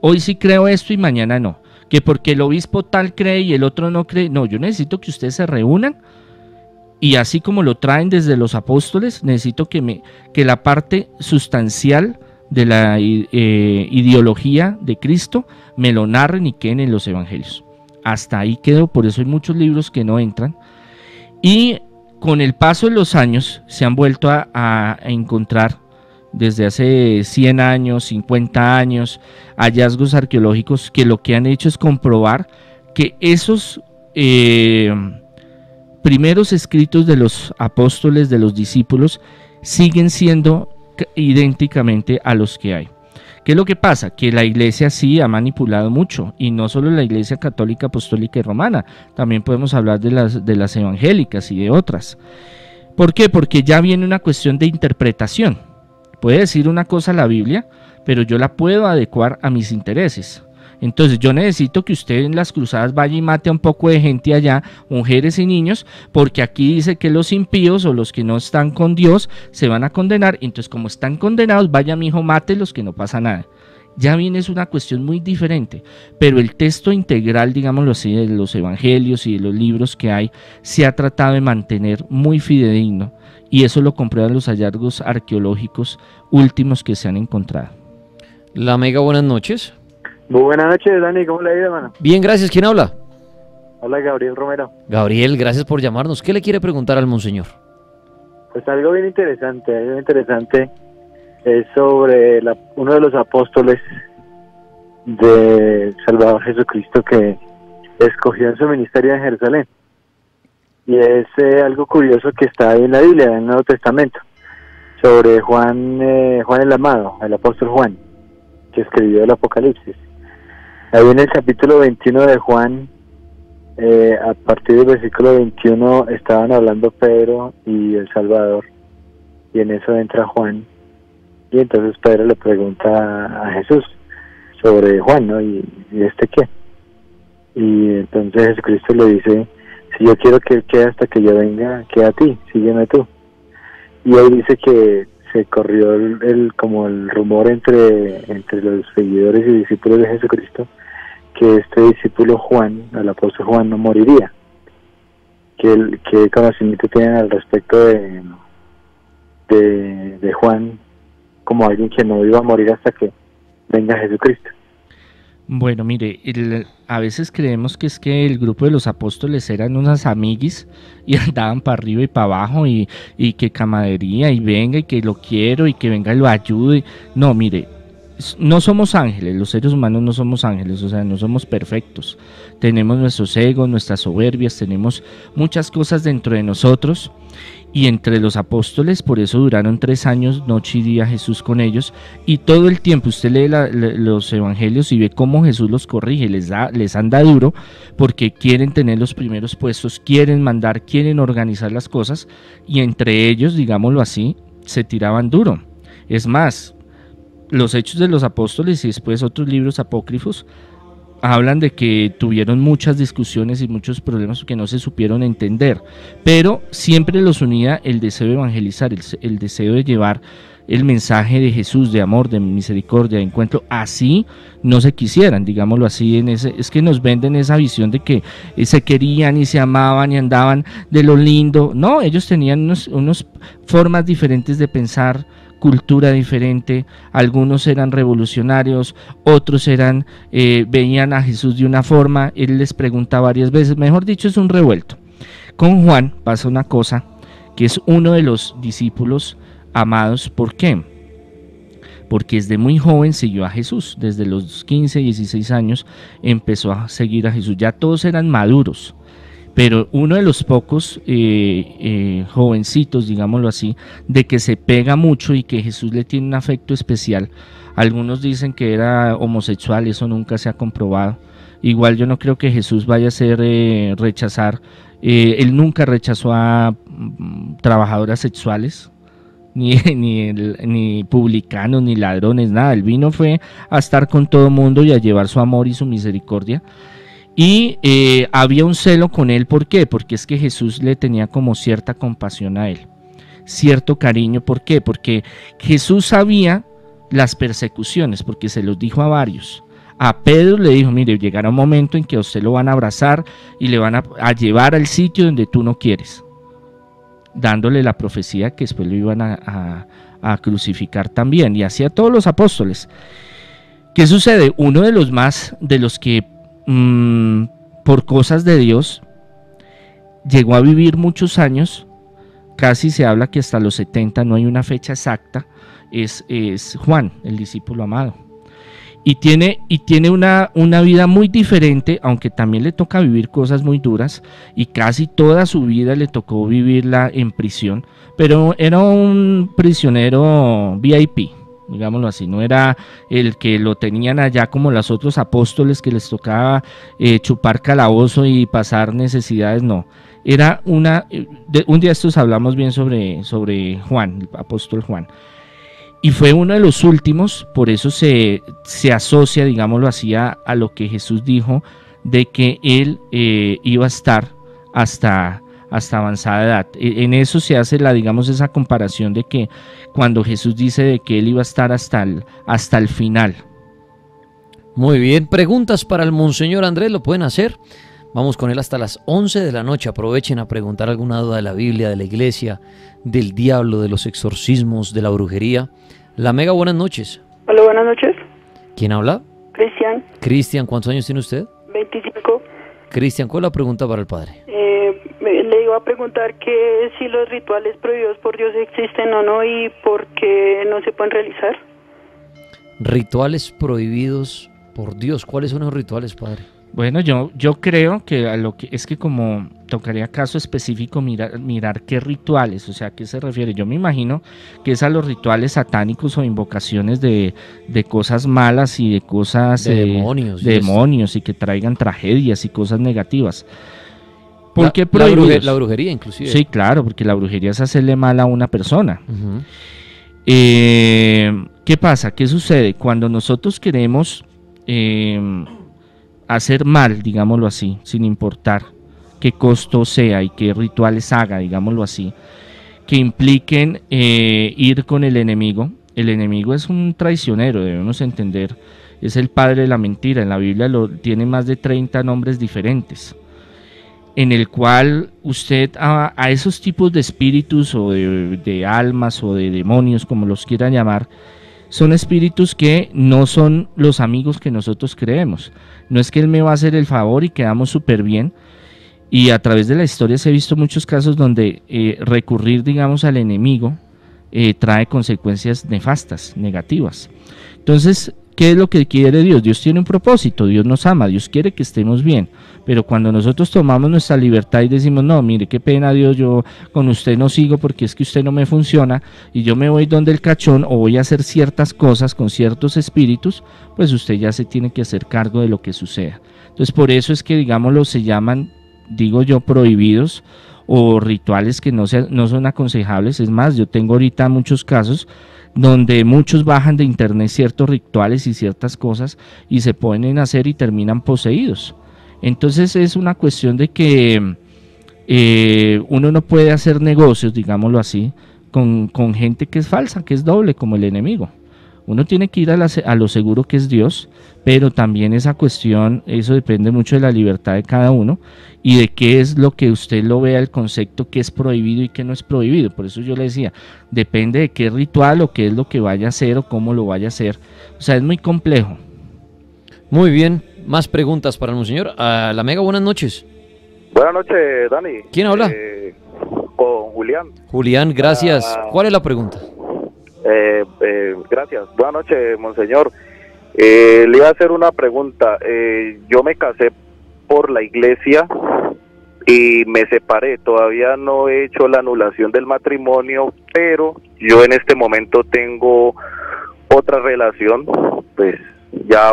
hoy sí creo esto y mañana no. que porque el obispo tal cree y el otro no cree. No, yo necesito que ustedes se reúnan y así como lo traen desde los apóstoles, necesito que la parte sustancial de la ideología de Cristo me lo narren y queden en los evangelios. Hasta ahí quedó, por eso hay muchos libros que no entran. Y con el paso de los años se han vuelto a encontrar, desde hace 100 años, 50 años, hallazgos arqueológicos que lo que han hecho es comprobar que esos primeros escritos de los apóstoles, de los discípulos, siguen siendo idénticamente a los que hay. ¿Qué es lo que pasa? Que la iglesia sí ha manipulado mucho, y no solo la iglesia católica, apostólica y romana, también podemos hablar de las evangélicas y de otras. ¿Por qué? Porque ya viene una cuestión de interpretación. Puede decir una cosa la Biblia, pero yo la puedo adecuar a mis intereses. Entonces yo necesito que usted en las cruzadas vaya y mate a un poco de gente allá, mujeres y niños, porque aquí dice que los impíos o los que no están con Dios se van a condenar. Entonces, como están condenados, vaya mi hijo, mátelos, que no pasa nada. Ya bien es una cuestión muy diferente, pero el texto integral, digámoslo así, de los evangelios y de los libros que hay, se ha tratado de mantener muy fidedigno, y eso lo comprueban los hallazgos arqueológicos últimos que se han encontrado. La Mega, buenas noches. Muy buenas noches, Dani, ¿cómo le ha ido, hermano? Bien, gracias. ¿Quién habla? Hola, Gabriel Romero. Gabriel, gracias por llamarnos. ¿Qué le quiere preguntar al monseñor? Pues algo bien interesante, es sobre uno de los apóstoles de Salvador Jesucristo que escogió en su ministerio en Jerusalén. Y es algo curioso que está ahí en la Biblia, en el Nuevo Testamento, sobre Juan el Amado, el apóstol Juan, que escribió el Apocalipsis. Ahí en el capítulo 21 de Juan, a partir del versículo 21, estaban hablando Pedro y el Salvador, y en eso entra Juan, y entonces Pedro le pregunta a Jesús sobre Juan, ¿no? ¿Y este qué? Y entonces Jesucristo le dice: si yo quiero que él quede hasta que yo venga, queda a ti, sígueme tú. Y ahí dice que se corrió como el rumor entre los seguidores y discípulos de Jesucristo, que este discípulo Juan, el apóstol Juan, no moriría. ¿Qué conocimiento tienen al respecto de Juan como alguien que no iba a morir hasta que venga Jesucristo? Bueno, mire, a veces creemos que es que el grupo de los apóstoles eran unas amiguis y andaban para arriba y para abajo y que camaradería y venga y que lo quiero y que venga y lo ayude. No, mire, no somos ángeles, los seres humanos no somos ángeles, o sea, no somos perfectos. Tenemos nuestros egos, nuestras soberbias, tenemos muchas cosas dentro de nosotros. Y entre los apóstoles, por eso duraron 3 años, noche y día, Jesús con ellos. Y todo el tiempo usted lee los evangelios y ve cómo Jesús los corrige, les anda duro, porque quieren tener los primeros puestos, quieren mandar, quieren organizar las cosas. Y entre ellos, digámoslo así, se tiraban duro. Es más, los Hechos de los Apóstoles y después otros libros apócrifos hablan de que tuvieron muchas discusiones y muchos problemas que no se supieron entender, pero siempre los unía el deseo de evangelizar, el deseo de llevar el mensaje de Jesús, de amor, de misericordia, de encuentro, así no se quisieran, digámoslo así, es que nos venden esa visión de que se querían y se amaban y andaban de lo lindo. No, ellos tenían unas formas diferentes de pensar, cultura diferente, algunos eran revolucionarios, otros veían a Jesús de una forma. Él les pregunta varias veces, mejor dicho, es un revuelto. Con Juan pasa una cosa, que es uno de los discípulos amados. ¿Por qué? Porque desde muy joven siguió a Jesús, desde los 15, 16 años empezó a seguir a Jesús, ya todos eran maduros. Pero uno de los pocos jovencitos, digámoslo así, de que se pega mucho y que Jesús le tiene un afecto especial. Algunos dicen que era homosexual, eso nunca se ha comprobado. Igual yo no creo que Jesús vaya a ser rechazar. Él nunca rechazó a trabajadoras sexuales, ni publicanos, ni ladrones, nada. Él vino fue a estar con todo mundo y a llevar su amor y su misericordia. Y había un celo con él. ¿Por qué? Porque es que Jesús le tenía como cierta compasión a él, cierto cariño. ¿Por qué? Porque Jesús sabía las persecuciones, porque se los dijo a varios. A Pedro le dijo, mire, llegará un momento en que a usted lo van a abrazar y le van a llevar al sitio donde tú no quieres, dándole la profecía que después lo iban a crucificar también, y así a todos los apóstoles. ¿Qué sucede? Uno de los que por cosas de Dios llegó a vivir muchos años, casi se habla que hasta los 70, no hay una fecha exacta, es Juan, el discípulo amado. Y tiene una vida muy diferente, aunque también le toca vivir cosas muy duras, y casi toda su vida le tocó vivirla en prisión, pero era un prisionero VIP, digámoslo así, no era el que lo tenían allá como los otros apóstoles que les tocaba chupar calabozo y pasar necesidades, no. Era un día estos hablamos bien sobre Juan, el apóstol Juan. Y fue uno de los últimos, por eso se asocia, digámoslo así, a lo que Jesús dijo, de que él iba a estar hasta avanzada edad. En eso se hace digamos, esa comparación de que cuando Jesús dice de que él iba a estar hasta el final. Muy bien, preguntas para el Monseñor Andrés, lo pueden hacer. Vamos con él hasta las 11 de la noche. Aprovechen a preguntar alguna duda de la Biblia, de la iglesia, del diablo, de los exorcismos, de la brujería. La Mega, buenas noches. Hola, buenas noches. ¿Quién habla? Cristian. Cristian, ¿cuántos años tiene usted? 25. Cristian, ¿cuál es la pregunta para el padre? Le iba a preguntar que si los rituales prohibidos por Dios existen o no y por qué no se pueden realizar. Rituales prohibidos por Dios. ¿Cuáles son los rituales, padre? Bueno, yo creo que a lo que es que como tocaría caso específico mirar qué rituales, o sea, a qué se refiere. Yo me imagino que es a los rituales satánicos o invocaciones de cosas malas y de cosas de demonios, demonios y que traigan tragedias y cosas negativas. ¿Por qué la brujería inclusive? Sí, claro, porque la brujería es hacerle mal a una persona. Uh-huh. ¿Qué pasa? ¿Qué sucede? Cuando nosotros queremos hacer mal, digámoslo así, sin importar qué costo sea y qué rituales haga, digámoslo así, que impliquen ir con el enemigo. El enemigo es un traicionero, debemos entender, es el padre de la mentira. En la Biblia tiene más de 30 nombres diferentes, en el cual usted a esos tipos de espíritus o de almas o de demonios, como los quieran llamar, son espíritus que no son los amigos que nosotros creemos. No es que él me va a hacer el favor y quedamos súper bien. Y a través de la historia se ha visto muchos casos donde recurrir, digamos, al enemigo trae consecuencias nefastas, negativas. Entonces, ¿qué es lo que quiere Dios? Dios tiene un propósito, Dios nos ama, Dios quiere que estemos bien. Pero cuando nosotros tomamos nuestra libertad y decimos, no, mire, qué pena Dios, yo con usted no sigo porque es que usted no me funciona, y yo me voy donde el cachón o voy a hacer ciertas cosas con ciertos espíritus, pues usted ya se tiene que hacer cargo de lo que suceda. Entonces por eso es que, digámoslo, se llaman, digo yo, prohibidos o rituales que no son aconsejables. Es más, yo tengo ahorita muchos casos donde muchos bajan de internet ciertos rituales y ciertas cosas y se ponen a hacer y terminan poseídos. Entonces es una cuestión de que uno no puede hacer negocios, digámoslo así, con gente que es falsa, que es doble, como el enemigo. Uno tiene que ir a lo seguro que es Dios, pero también esa cuestión, eso depende mucho de la libertad de cada uno y de qué es lo que usted lo vea, el concepto que es prohibido y qué no es prohibido. Por eso yo le decía, depende de qué ritual o qué es lo que vaya a hacer o cómo lo vaya a hacer. O sea, es muy complejo. Muy bien, más preguntas para el Monseñor. La Mega, buenas noches. Buenas noches, Dani. ¿Quién habla? Con Julián. Julián, gracias. ¿Cuál es la pregunta? Gracias. Buenas noches, Monseñor. Le iba a hacer una pregunta. Yo me casé por la iglesia y me separé. Todavía no he hecho la anulación del matrimonio, pero yo en este momento tengo otra relación, pues ya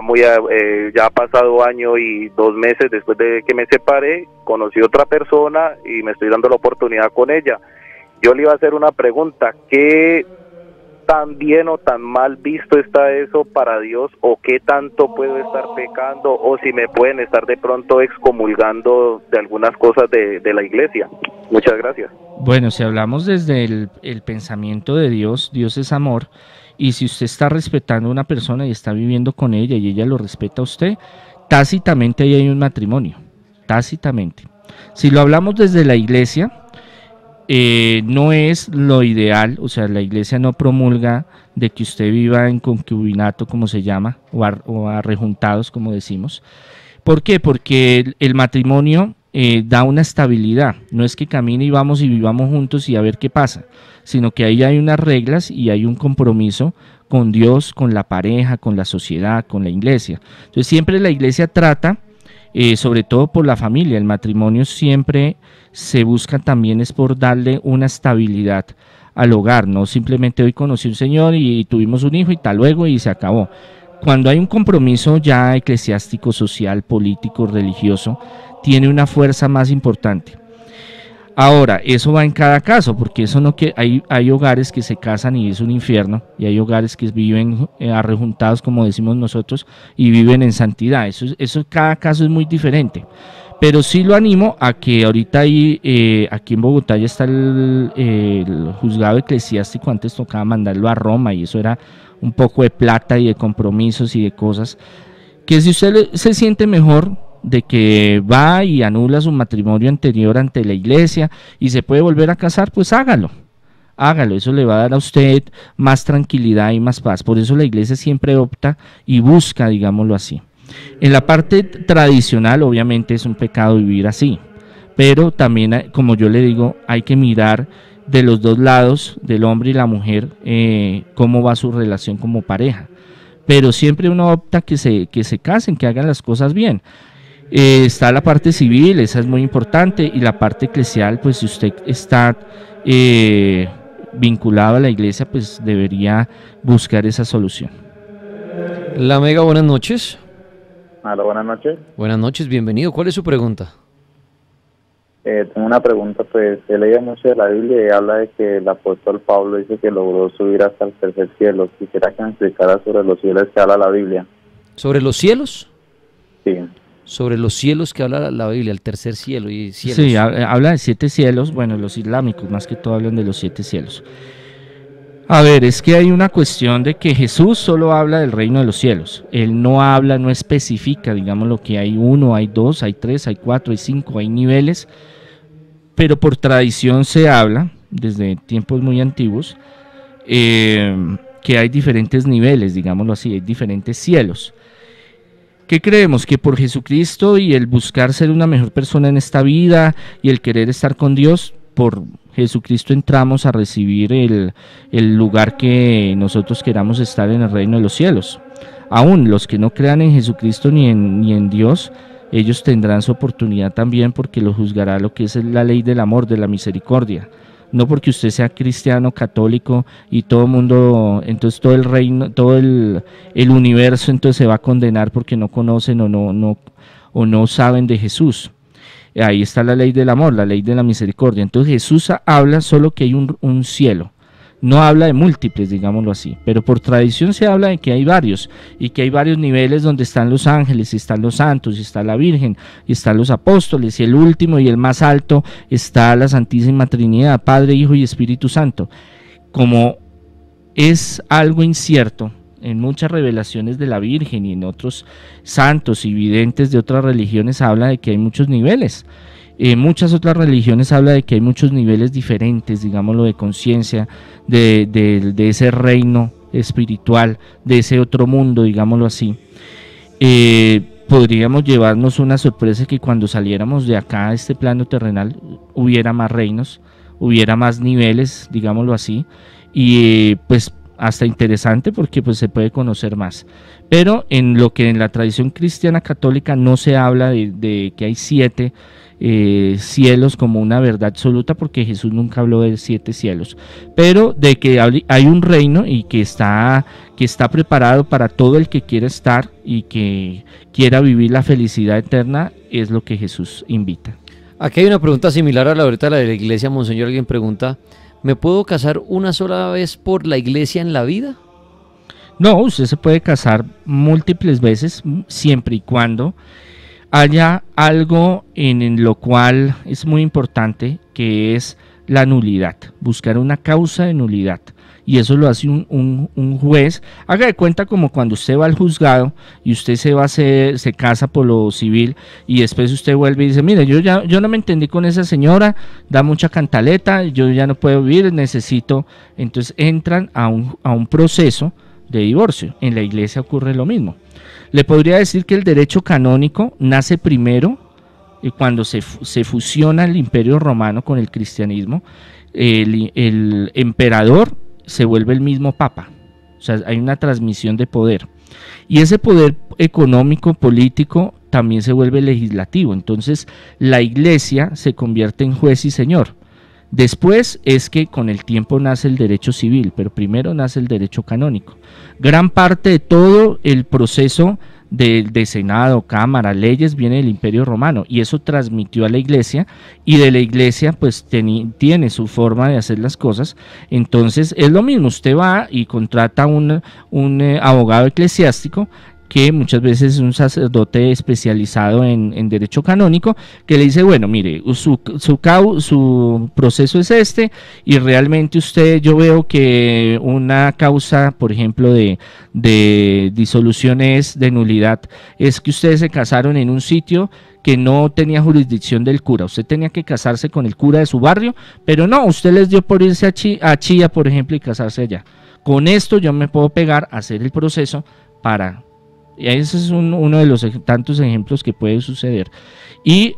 ya ha pasado año y 2 meses después de que me separé, conocí a otra persona y me estoy dando la oportunidad con ella. Yo le iba a hacer una pregunta, ¿qué tan bien o tan mal visto está eso para Dios, o qué tanto puedo estar pecando, o si me pueden estar de pronto excomulgando de algunas cosas de la iglesia. Muchas gracias. Bueno, si hablamos desde el pensamiento de Dios, Dios es amor, y si usted está respetando a una persona y está viviendo con ella y ella lo respeta a usted, tácitamente ahí hay un matrimonio, tácitamente. Si lo hablamos desde la iglesia, no es lo ideal, o sea, la iglesia no promulga de que usted viva en concubinato, como se llama, o arrejuntados, como decimos. ¿Por qué? Porque el matrimonio da una estabilidad, no es que camine y vamos y vivamos juntos y a ver qué pasa, sino que ahí hay unas reglas y hay un compromiso con Dios, con la pareja, con la sociedad, con la iglesia. Entonces siempre la iglesia trata, sobre todo por la familia, el matrimonio siempre se busca también es por darle una estabilidad al hogar, no simplemente hoy conocí un señor y tuvimos un hijo y tal luego y se acabó. Cuando hay un compromiso ya eclesiástico, social, político, religioso, tiene una fuerza más importante. Ahora, eso va en cada caso, porque eso no que hay hogares que se casan y es un infierno, y hay hogares que viven arrejuntados, como decimos nosotros, y viven en santidad. Eso cada caso es muy diferente. Pero sí lo animo a que ahorita aquí en Bogotá ya está el juzgado eclesiástico. Antes tocaba mandarlo a Roma y eso era un poco de plata y de compromisos y de cosas. Que si usted se siente mejor de que va y anula su matrimonio anterior ante la iglesia y se puede volver a casar, pues hágalo, eso le va a dar a usted más tranquilidad y más paz. Por eso la iglesia siempre opta y busca, digámoslo así. En la parte tradicional obviamente es un pecado vivir así, pero también, como yo le digo, hay que mirar de los dos lados, del hombre y la mujer, cómo va su relación como pareja, pero siempre uno opta que se casen, que hagan las cosas bien. Está la parte civil, esa es muy importante, y la parte eclesial, pues si usted está vinculado a la iglesia, pues debería buscar esa solución. La Mega, buenas noches. Hola, buenas noches. Buenas noches, bienvenido. ¿Cuál es su pregunta? Tengo una pregunta, pues he leído mucho de la Biblia y habla de que el apóstol Pablo dice que logró subir hasta el tercer cielo. Quisiera que me explicara sobre los cielos que habla la Biblia. ¿Sobre los cielos? Sí. Sobre los cielos que habla la Biblia, el tercer cielo y cielos. Sí, habla de 7 cielos, bueno, los islámicos más que todo hablan de los 7 cielos. A ver, es que hay una cuestión de que Jesús solo habla del reino de los cielos. Él no habla, no especifica, digamos lo que hay 1, hay 2, hay 3, hay 4, hay 5, hay niveles, pero por tradición se habla, desde tiempos muy antiguos, que hay diferentes niveles, digámoslo así, hay diferentes cielos. ¿Qué creemos? Que por Jesucristo y el buscar ser una mejor persona en esta vida y el querer estar con Dios, por Jesucristo entramos a recibir el lugar que nosotros queramos estar en el reino de los cielos. Aún los que no crean en Jesucristo ni en Dios, ellos tendrán su oportunidad también, porque lo juzgará lo que es la ley del amor, de la misericordia. No porque usted sea cristiano, católico y todo el mundo, entonces todo el reino, todo el universo entonces se va a condenar porque no conocen o no saben de Jesús. Ahí está la ley del amor, la ley de la misericordia. Entonces Jesús habla solo que hay un cielo, no habla de múltiples, digámoslo así, pero por tradición se habla de que hay varios, y que hay varios niveles donde están los ángeles, y están los santos, y está la Virgen, y están los apóstoles, y el último y el más alto está la Santísima Trinidad, Padre, Hijo y Espíritu Santo. Como es algo incierto, en muchas revelaciones de la Virgen y en otros santos y videntes de otras religiones habla de que hay muchos niveles. En muchas otras religiones habla de que hay muchos niveles diferentes, digámoslo, de conciencia, de ese reino espiritual, de ese otro mundo, digámoslo así. Podríamos llevarnos una sorpresa que cuando saliéramos de acá a este plano terrenal hubiera más reinos, hubiera más niveles, digámoslo así, y pues hasta interesante porque pues se puede conocer más. Pero en lo que en la tradición cristiana católica no se habla de que hay 7 cielos como una verdad absoluta, porque Jesús nunca habló de 7 cielos, pero de que hay un reino y que está preparado para todo el que quiera estar y que quiera vivir la felicidad eterna, es lo que Jesús invita. Aquí hay una pregunta similar a la ahorita, la de la iglesia, monseñor. Alguien pregunta, ¿Me puedo casar una sola vez por la iglesia en la vida? No, usted se puede casar múltiples veces siempre y cuando haya algo en lo cual es muy importante, que es la nulidad, buscar una causa de nulidad. Y eso lo hace un juez. Haga de cuenta como cuando usted va al juzgado y usted se casa por lo civil y después usted vuelve y dice, mire, yo no me entendí con esa señora, da mucha cantaleta, yo ya no puedo vivir, necesito. Entonces entran a un proceso de divorcio. En la iglesia ocurre lo mismo. Le podría decir que el derecho canónico nace primero cuando se fusiona el Imperio Romano con el cristianismo. El emperador se vuelve el mismo papa, o sea, hay una transmisión de poder, y ese poder económico, político, también se vuelve legislativo. Entonces la iglesia se convierte en juez y señor. Después es que con el tiempo nace el derecho civil, pero primero nace el derecho canónico. Gran parte de todo el proceso de Senado, Cámara, leyes, viene del Imperio Romano, y eso transmitió a la iglesia, y de la iglesia pues tiene su forma de hacer las cosas. Entonces es lo mismo, usted va y contrata un abogado eclesiástico, que muchas veces es un sacerdote especializado en derecho canónico, que le dice, bueno, mire, su proceso es este, y realmente yo veo que una causa, por ejemplo, de disolución de nulidad, es que ustedes se casaron en un sitio que no tenía jurisdicción del cura. Usted tenía que casarse con el cura de su barrio, pero no, usted les dio por irse a Chía, por ejemplo, y casarse allá. Con esto yo me puedo pegar a hacer el proceso para... Y ese es uno de los tantos ejemplos que puede suceder. Y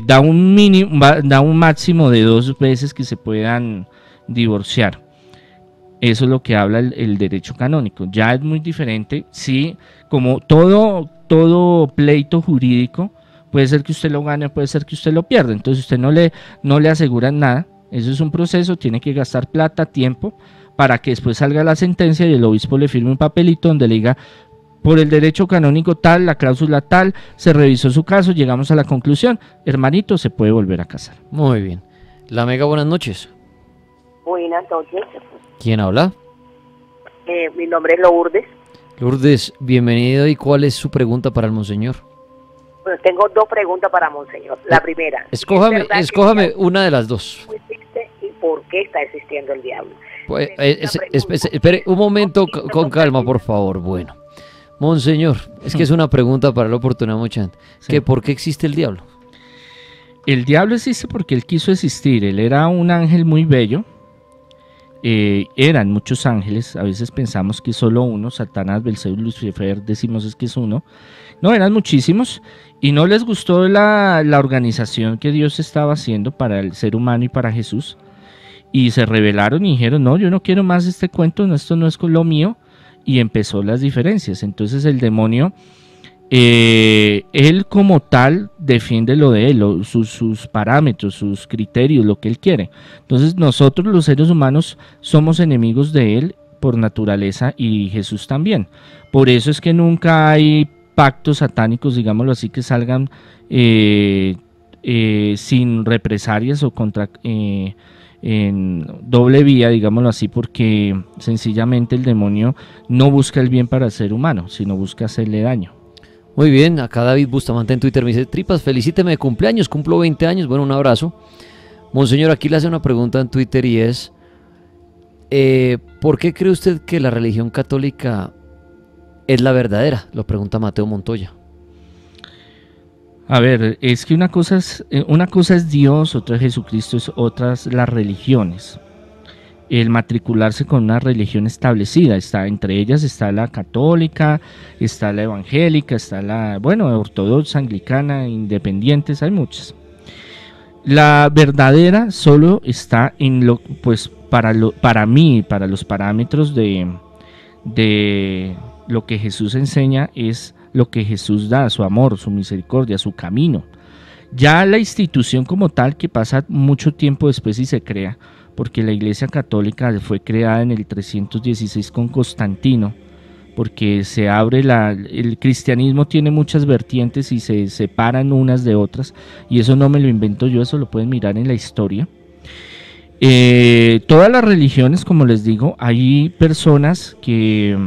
da un máximo de 2 veces que se puedan divorciar. Eso es lo que habla el derecho canónico. Ya es muy diferente. Sí, como todo pleito jurídico, puede ser que usted lo gane, puede ser que usted lo pierda. Entonces usted no le aseguran nada. Eso es un proceso, tiene que gastar plata, tiempo, para que después salga la sentencia y el obispo le firme un papelito donde le diga: por el derecho canónico tal, la cláusula tal, se revisó su caso, llegamos a la conclusión, hermanito, se puede volver a casar. Muy bien. La Mega, buenas noches. Buenas noches. ¿Quién habla? Mi nombre es Lourdes. Lourdes, bienvenido. ¿Y cuál es su pregunta para el monseñor? Bueno, tengo 2 preguntas para monseñor. La primera. Escójame una de las 2. ¿Existe y por qué está existiendo el diablo? Pues, espere un momento, con calma, por favor. Bueno. Monseñor, es que es una pregunta para la oportunidad mucha gente. Sí. ¿Por qué existe el diablo? El diablo existe porque él quiso existir. Él era un ángel muy bello. Eran muchos ángeles. A veces pensamos que solo uno. Satanás, Belcebú, Lucifer, decimos es que es uno. No, eran muchísimos. Y no les gustó la organización que Dios estaba haciendo para el ser humano y para Jesús. Y se rebelaron y dijeron: no, yo no quiero más este cuento. No, esto no es lo mío. Y empezó las diferencias. Entonces el demonio, él como tal defiende lo de él, sus parámetros, sus criterios, lo que él quiere. Entonces nosotros los seres humanos somos enemigos de él por naturaleza, y Jesús también. Por eso es que nunca hay pactos satánicos, digámoslo así, que salgan sin represalias o contra... en doble vía, digámoslo así, porque sencillamente el demonio no busca el bien para el ser humano, sino busca hacerle daño. Muy bien, acá David Bustamante en Twitter me dice: Tripas, felicíteme de cumpleaños, cumplo 20 años, bueno, un abrazo. Monseñor, aquí le hace una pregunta en Twitter y es: ¿por qué cree usted que la religión católica es la verdadera? Lo pregunta Mateo Montoya. A ver, es que una cosa es Dios, otra es Jesucristo, otras las religiones. El matricularse con una religión establecida, entre ellas está la católica, está la evangélica, está la, ortodoxa, anglicana, independientes, hay muchas. La verdadera solo está en para mí, para los parámetros de lo que Jesús enseña, es lo que Jesús da, su amor, su misericordia, su camino. Ya la institución como tal, que pasa mucho tiempo después y se crea, porque la Iglesia Católica fue creada en el 316 con Constantino, porque se abre el cristianismo tiene muchas vertientes y se separan unas de otras, y eso no me lo invento yo, eso lo pueden mirar en la historia. Todas las religiones, como les digo, hay personas que,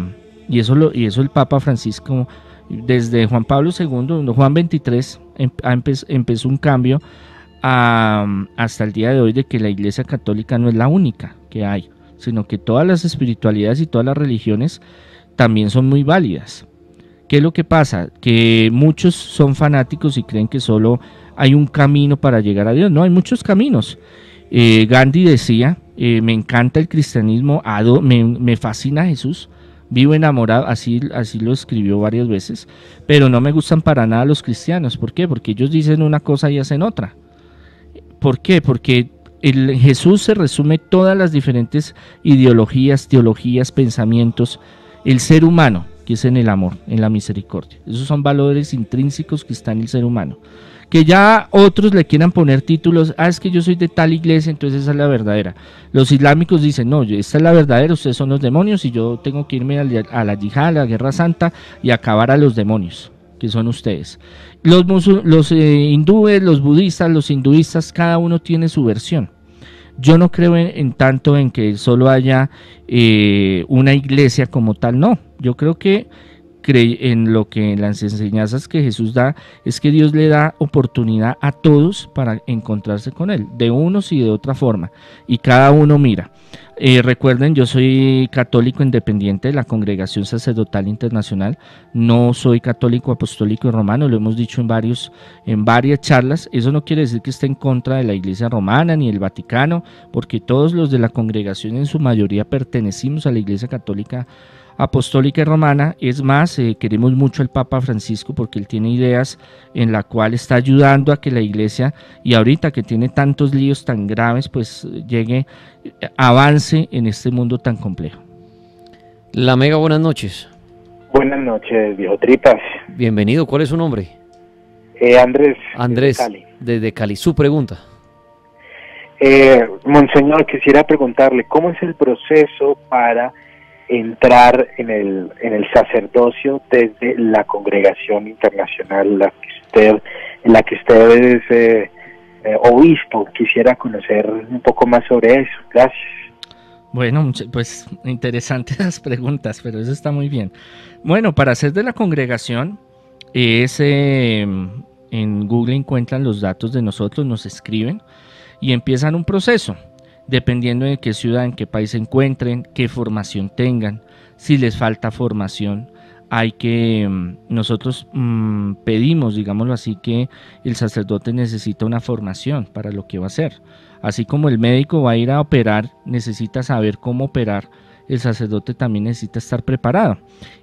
y eso el Papa Francisco, desde Juan Pablo II, Juan 23, empezó un cambio hasta el día de hoy, de que la Iglesia Católica no es la única que hay, sino que todas las espiritualidades y todas las religiones también son muy válidas. ¿Qué es lo que pasa? Que muchos son fanáticos y creen que solo hay un camino para llegar a Dios. No, hay muchos caminos. Gandhi decía, me encanta el cristianismo, me fascina Jesús, vivo enamorado, así lo escribió varias veces, pero no me gustan para nada los cristianos. ¿Por qué? Porque ellos dicen una cosa y hacen otra. ¿Por qué? Porque Jesús se resume todas las diferentes ideologías, teologías, pensamientos, el ser humano, que es en el amor, en la misericordia. Esos son valores intrínsecos que están en el ser humano. Que ya otros le quieran poner títulos, es que yo soy de tal iglesia, entonces esa es la verdadera. Los islámicos dicen, no, esta es la verdadera, ustedes son los demonios y yo tengo que irme a la yihad, a la guerra santa y acabar a los demonios, que son ustedes. Los hindúes, los budistas, los hinduistas, cada uno tiene su versión. Yo no creo en tanto en que solo haya una iglesia como tal, no. Yo creo que en lo que en las enseñanzas que Jesús da, es que Dios le da oportunidad a todos para encontrarse con Él, de unos y de otra forma, y cada uno mira. Recuerden, yo soy católico independiente de la Congregación Sacerdotal Internacional, no soy católico apostólico y romano, lo hemos dicho en varias charlas. Eso no quiere decir que esté en contra de la Iglesia Romana ni el Vaticano, porque todos los de la congregación en su mayoría pertenecimos a la Iglesia Católica Apostólica y Romana. Es más, queremos mucho al Papa Francisco porque él tiene ideas en la cual está ayudando a que la Iglesia, y ahorita que tiene tantos líos tan graves, pues avance en este mundo tan complejo. La Mega, buenas noches. Buenas noches, viejo Tripas. Bienvenido, ¿cuál es su nombre? Andrés. Andrés, desde Cali. Su pregunta. Monseñor, quisiera preguntarle, ¿cómo es el proceso para entrar en el sacerdocio desde la congregación internacional en la que usted es obispo? Quisiera conocer un poco más sobre eso. Gracias. Bueno, pues interesantes las preguntas, pero eso está muy bien. Bueno, para ser de la congregación, en Google encuentran los datos de nosotros, nos escriben y empiezan un proceso. Dependiendo de qué ciudad, en qué país se encuentren, qué formación tengan, si les falta formación, nosotros pedimos, digámoslo así, que el sacerdote necesita una formación para lo que va a hacer. Así como el médico va a ir a operar, necesita saber cómo operar, el sacerdote también necesita estar preparado.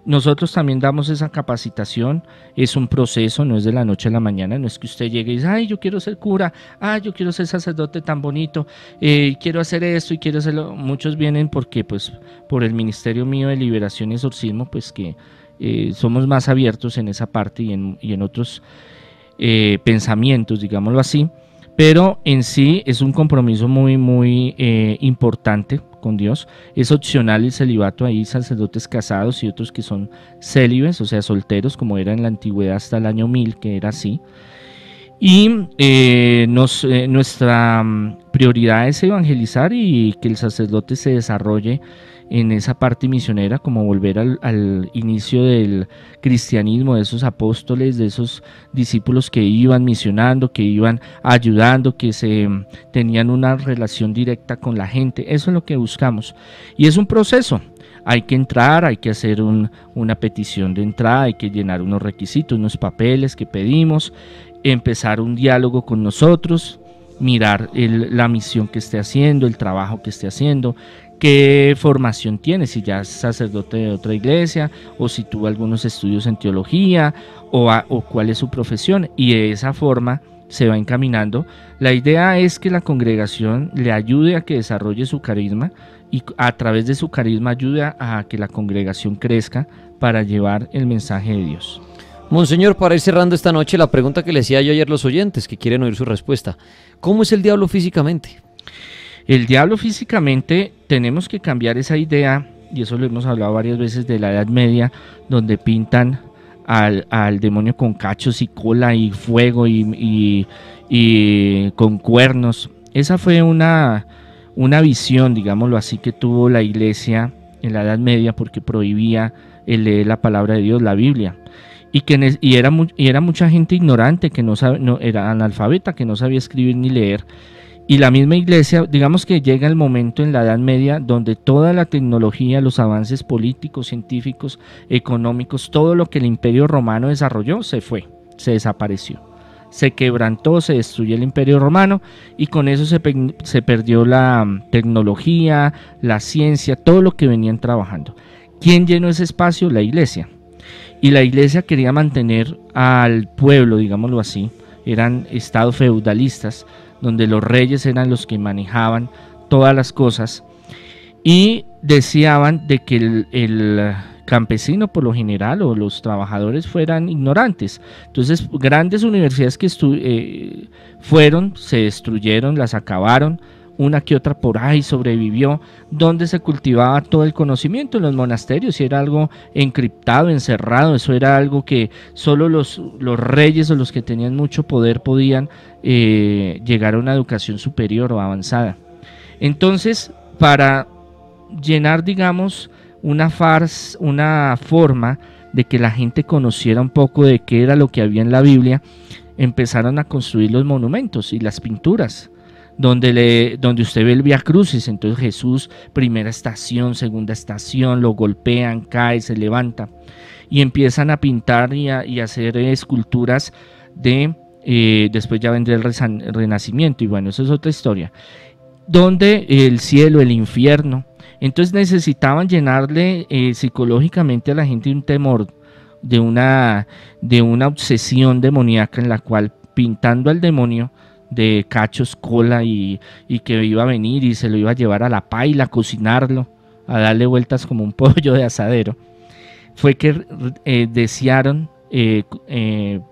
Nosotros también damos esa capacitación, es un proceso, no es de la noche a la mañana, no es que usted llegue y dice, ay, yo quiero ser cura, yo quiero ser sacerdote tan bonito, quiero hacer esto y quiero hacerlo. Muchos vienen porque, pues, por el ministerio mío de liberación y exorcismo, pues que somos más abiertos en esa parte y en otros pensamientos, digámoslo así, pero en sí es un compromiso muy, muy importante con Dios. Es opcional el celibato, hay sacerdotes casados y otros que son célibes, o sea, solteros, como era en la antigüedad hasta el año 1000, que era así. Y nuestra prioridad es evangelizar y que el sacerdote se desarrolle en esa parte misionera, como volver al inicio del cristianismo, de esos apóstoles, de esos discípulos que iban misionando, que iban ayudando, que tenían una relación directa con la gente. Eso es lo que buscamos. Y es un proceso. Hay que entrar, hay que hacer una petición de entrada, hay que llenar unos requisitos, unos papeles que pedimos, empezar un diálogo con nosotros, mirar la misión que esté haciendo, el trabajo que esté haciendo, qué formación tiene, si ya es sacerdote de otra iglesia o si tuvo algunos estudios en teología o cuál es su profesión, y de esa forma se va encaminando. La idea es que la congregación le ayude a que desarrolle su carisma y a través de su carisma ayude a que la congregación crezca para llevar el mensaje de Dios. Monseñor, para ir cerrando esta noche, la pregunta que le decía yo ayer a los oyentes que quieren oír su respuesta: ¿cómo es el diablo físicamente? El diablo físicamente, tenemos que cambiar esa idea, y eso lo hemos hablado varias veces, de la Edad Media, donde pintan al demonio con cachos y cola y fuego y con cuernos. Esa fue una una visión, digámoslo así, que tuvo la iglesia en la Edad Media, porque prohibía el leer la palabra de Dios, la Biblia, y era mucha gente ignorante, que no era analfabeta, que no sabía escribir ni leer. Y la misma iglesia, digamos que llega el momento en la Edad Media donde toda la tecnología, los avances políticos, científicos, económicos, todo lo que el Imperio Romano desarrolló se desapareció. Se quebrantó, se destruyó el Imperio Romano, y con eso se perdió la tecnología, la ciencia, todo lo que venían trabajando. ¿Quién llenó ese espacio? La iglesia. Y la iglesia quería mantener al pueblo, digámoslo así, eran estados feudalistas, donde los reyes eran los que manejaban todas las cosas, y deseaban de que el campesino por lo general o los trabajadores fueran ignorantes. Entonces grandes universidades que se destruyeron, las acabaron, una que otra por ahí sobrevivió, donde se cultivaba todo el conocimiento. En los monasterios, y era algo encriptado, encerrado, eso era algo que solo los reyes o los que tenían mucho poder podían llegar a una educación superior o avanzada. Entonces, para llenar, digamos, una forma de que la gente conociera un poco de qué era lo que había en la Biblia, empezaron a construir los monumentos y las pinturas, donde usted ve el Vía Crucis. Entonces Jesús, primera estación, segunda estación, lo golpean, cae, se levanta, y empiezan a pintar y a hacer esculturas después ya vendrá el Renacimiento, y bueno, eso es otra historia, donde el cielo, el infierno. Entonces necesitaban llenarle psicológicamente a la gente un temor, de una obsesión demoníaca, en la cual, pintando al demonio de cachos, cola, y que iba a venir y se lo iba a llevar a la paila, a cocinarlo, a darle vueltas como un pollo de asadero, fue que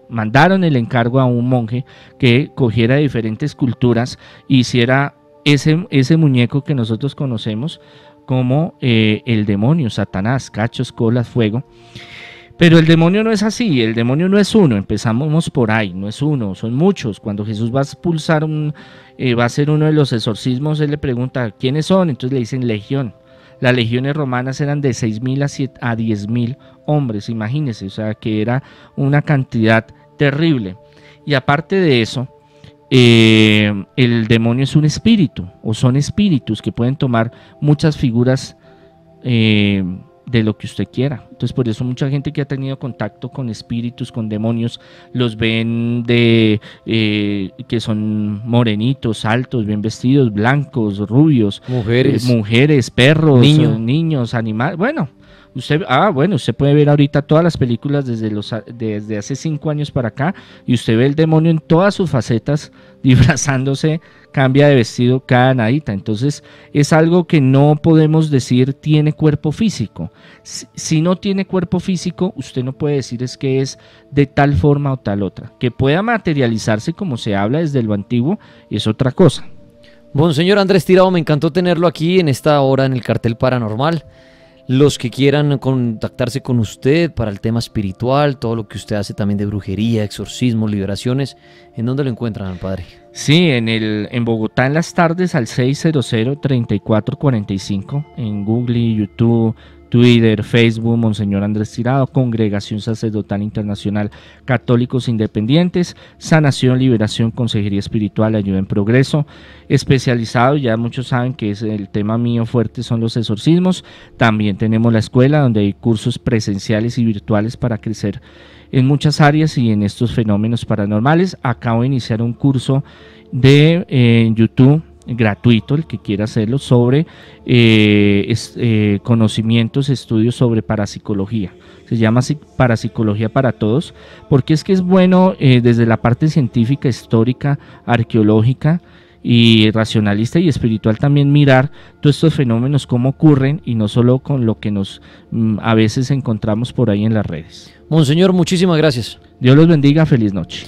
mandaron el encargo a un monje que cogiera diferentes culturas e hiciera ese muñeco que nosotros conocemos como el demonio, Satanás, cachos, colas, fuego. Pero el demonio no es así, el demonio no es uno, empezamos por ahí, no es uno, son muchos. Cuando Jesús va a expulsar va a hacer uno de los exorcismos, él le pregunta ¿quiénes son? Entonces le dicen legión. Las legiones romanas eran de 6.000 a 10.000 hombres, imagínense, o sea que era una cantidad terrible. Y aparte de eso, el demonio es un espíritu, o son espíritus que pueden tomar muchas figuras de lo que usted quiera. Entonces por eso mucha gente que ha tenido contacto con espíritus, con demonios, los ven que son morenitos, altos, bien vestidos, blancos, rubios, mujeres, perros, niños, animales. Bueno, usted puede ver ahorita todas las películas desde hace 5 años para acá, y usted ve el demonio en todas sus facetas, disfrazándose, cambia de vestido cada nadita. Entonces es algo que no podemos decir tiene cuerpo físico. Si no tiene cuerpo físico, usted no puede decir es que es de tal forma o tal otra. Que pueda materializarse como se habla desde lo antiguo es otra cosa. Monseñor Andrés Tirado, me encantó tenerlo aquí en esta hora en el Cartel Paranormal. Los que quieran contactarse con usted para el tema espiritual, todo lo que usted hace también de brujería, exorcismos, liberaciones, ¿en dónde lo encuentran, padre? Sí, en Bogotá en las tardes al 600-3445, en Google, YouTube, Twitter, Facebook, Monseñor Andrés Tirado, Congregación Sacerdotal Internacional Católicos Independientes, Sanación, Liberación, Consejería Espiritual, Ayuda en Progreso, especializado, ya muchos saben que es el tema mío fuerte, son los exorcismos. También tenemos la escuela donde hay cursos presenciales y virtuales para crecer en muchas áreas y en estos fenómenos paranormales. Acabo de iniciar un curso en YouTube gratuito, el que quiera hacerlo, sobre conocimientos, estudios sobre parapsicología. Se llama Parapsicología para Todos, porque es que es bueno desde la parte científica, histórica, arqueológica y racionalista y espiritual también mirar todos estos fenómenos, cómo ocurren, y no solo con lo que a veces encontramos por ahí en las redes. Monseñor, muchísimas gracias. Dios los bendiga, feliz noche.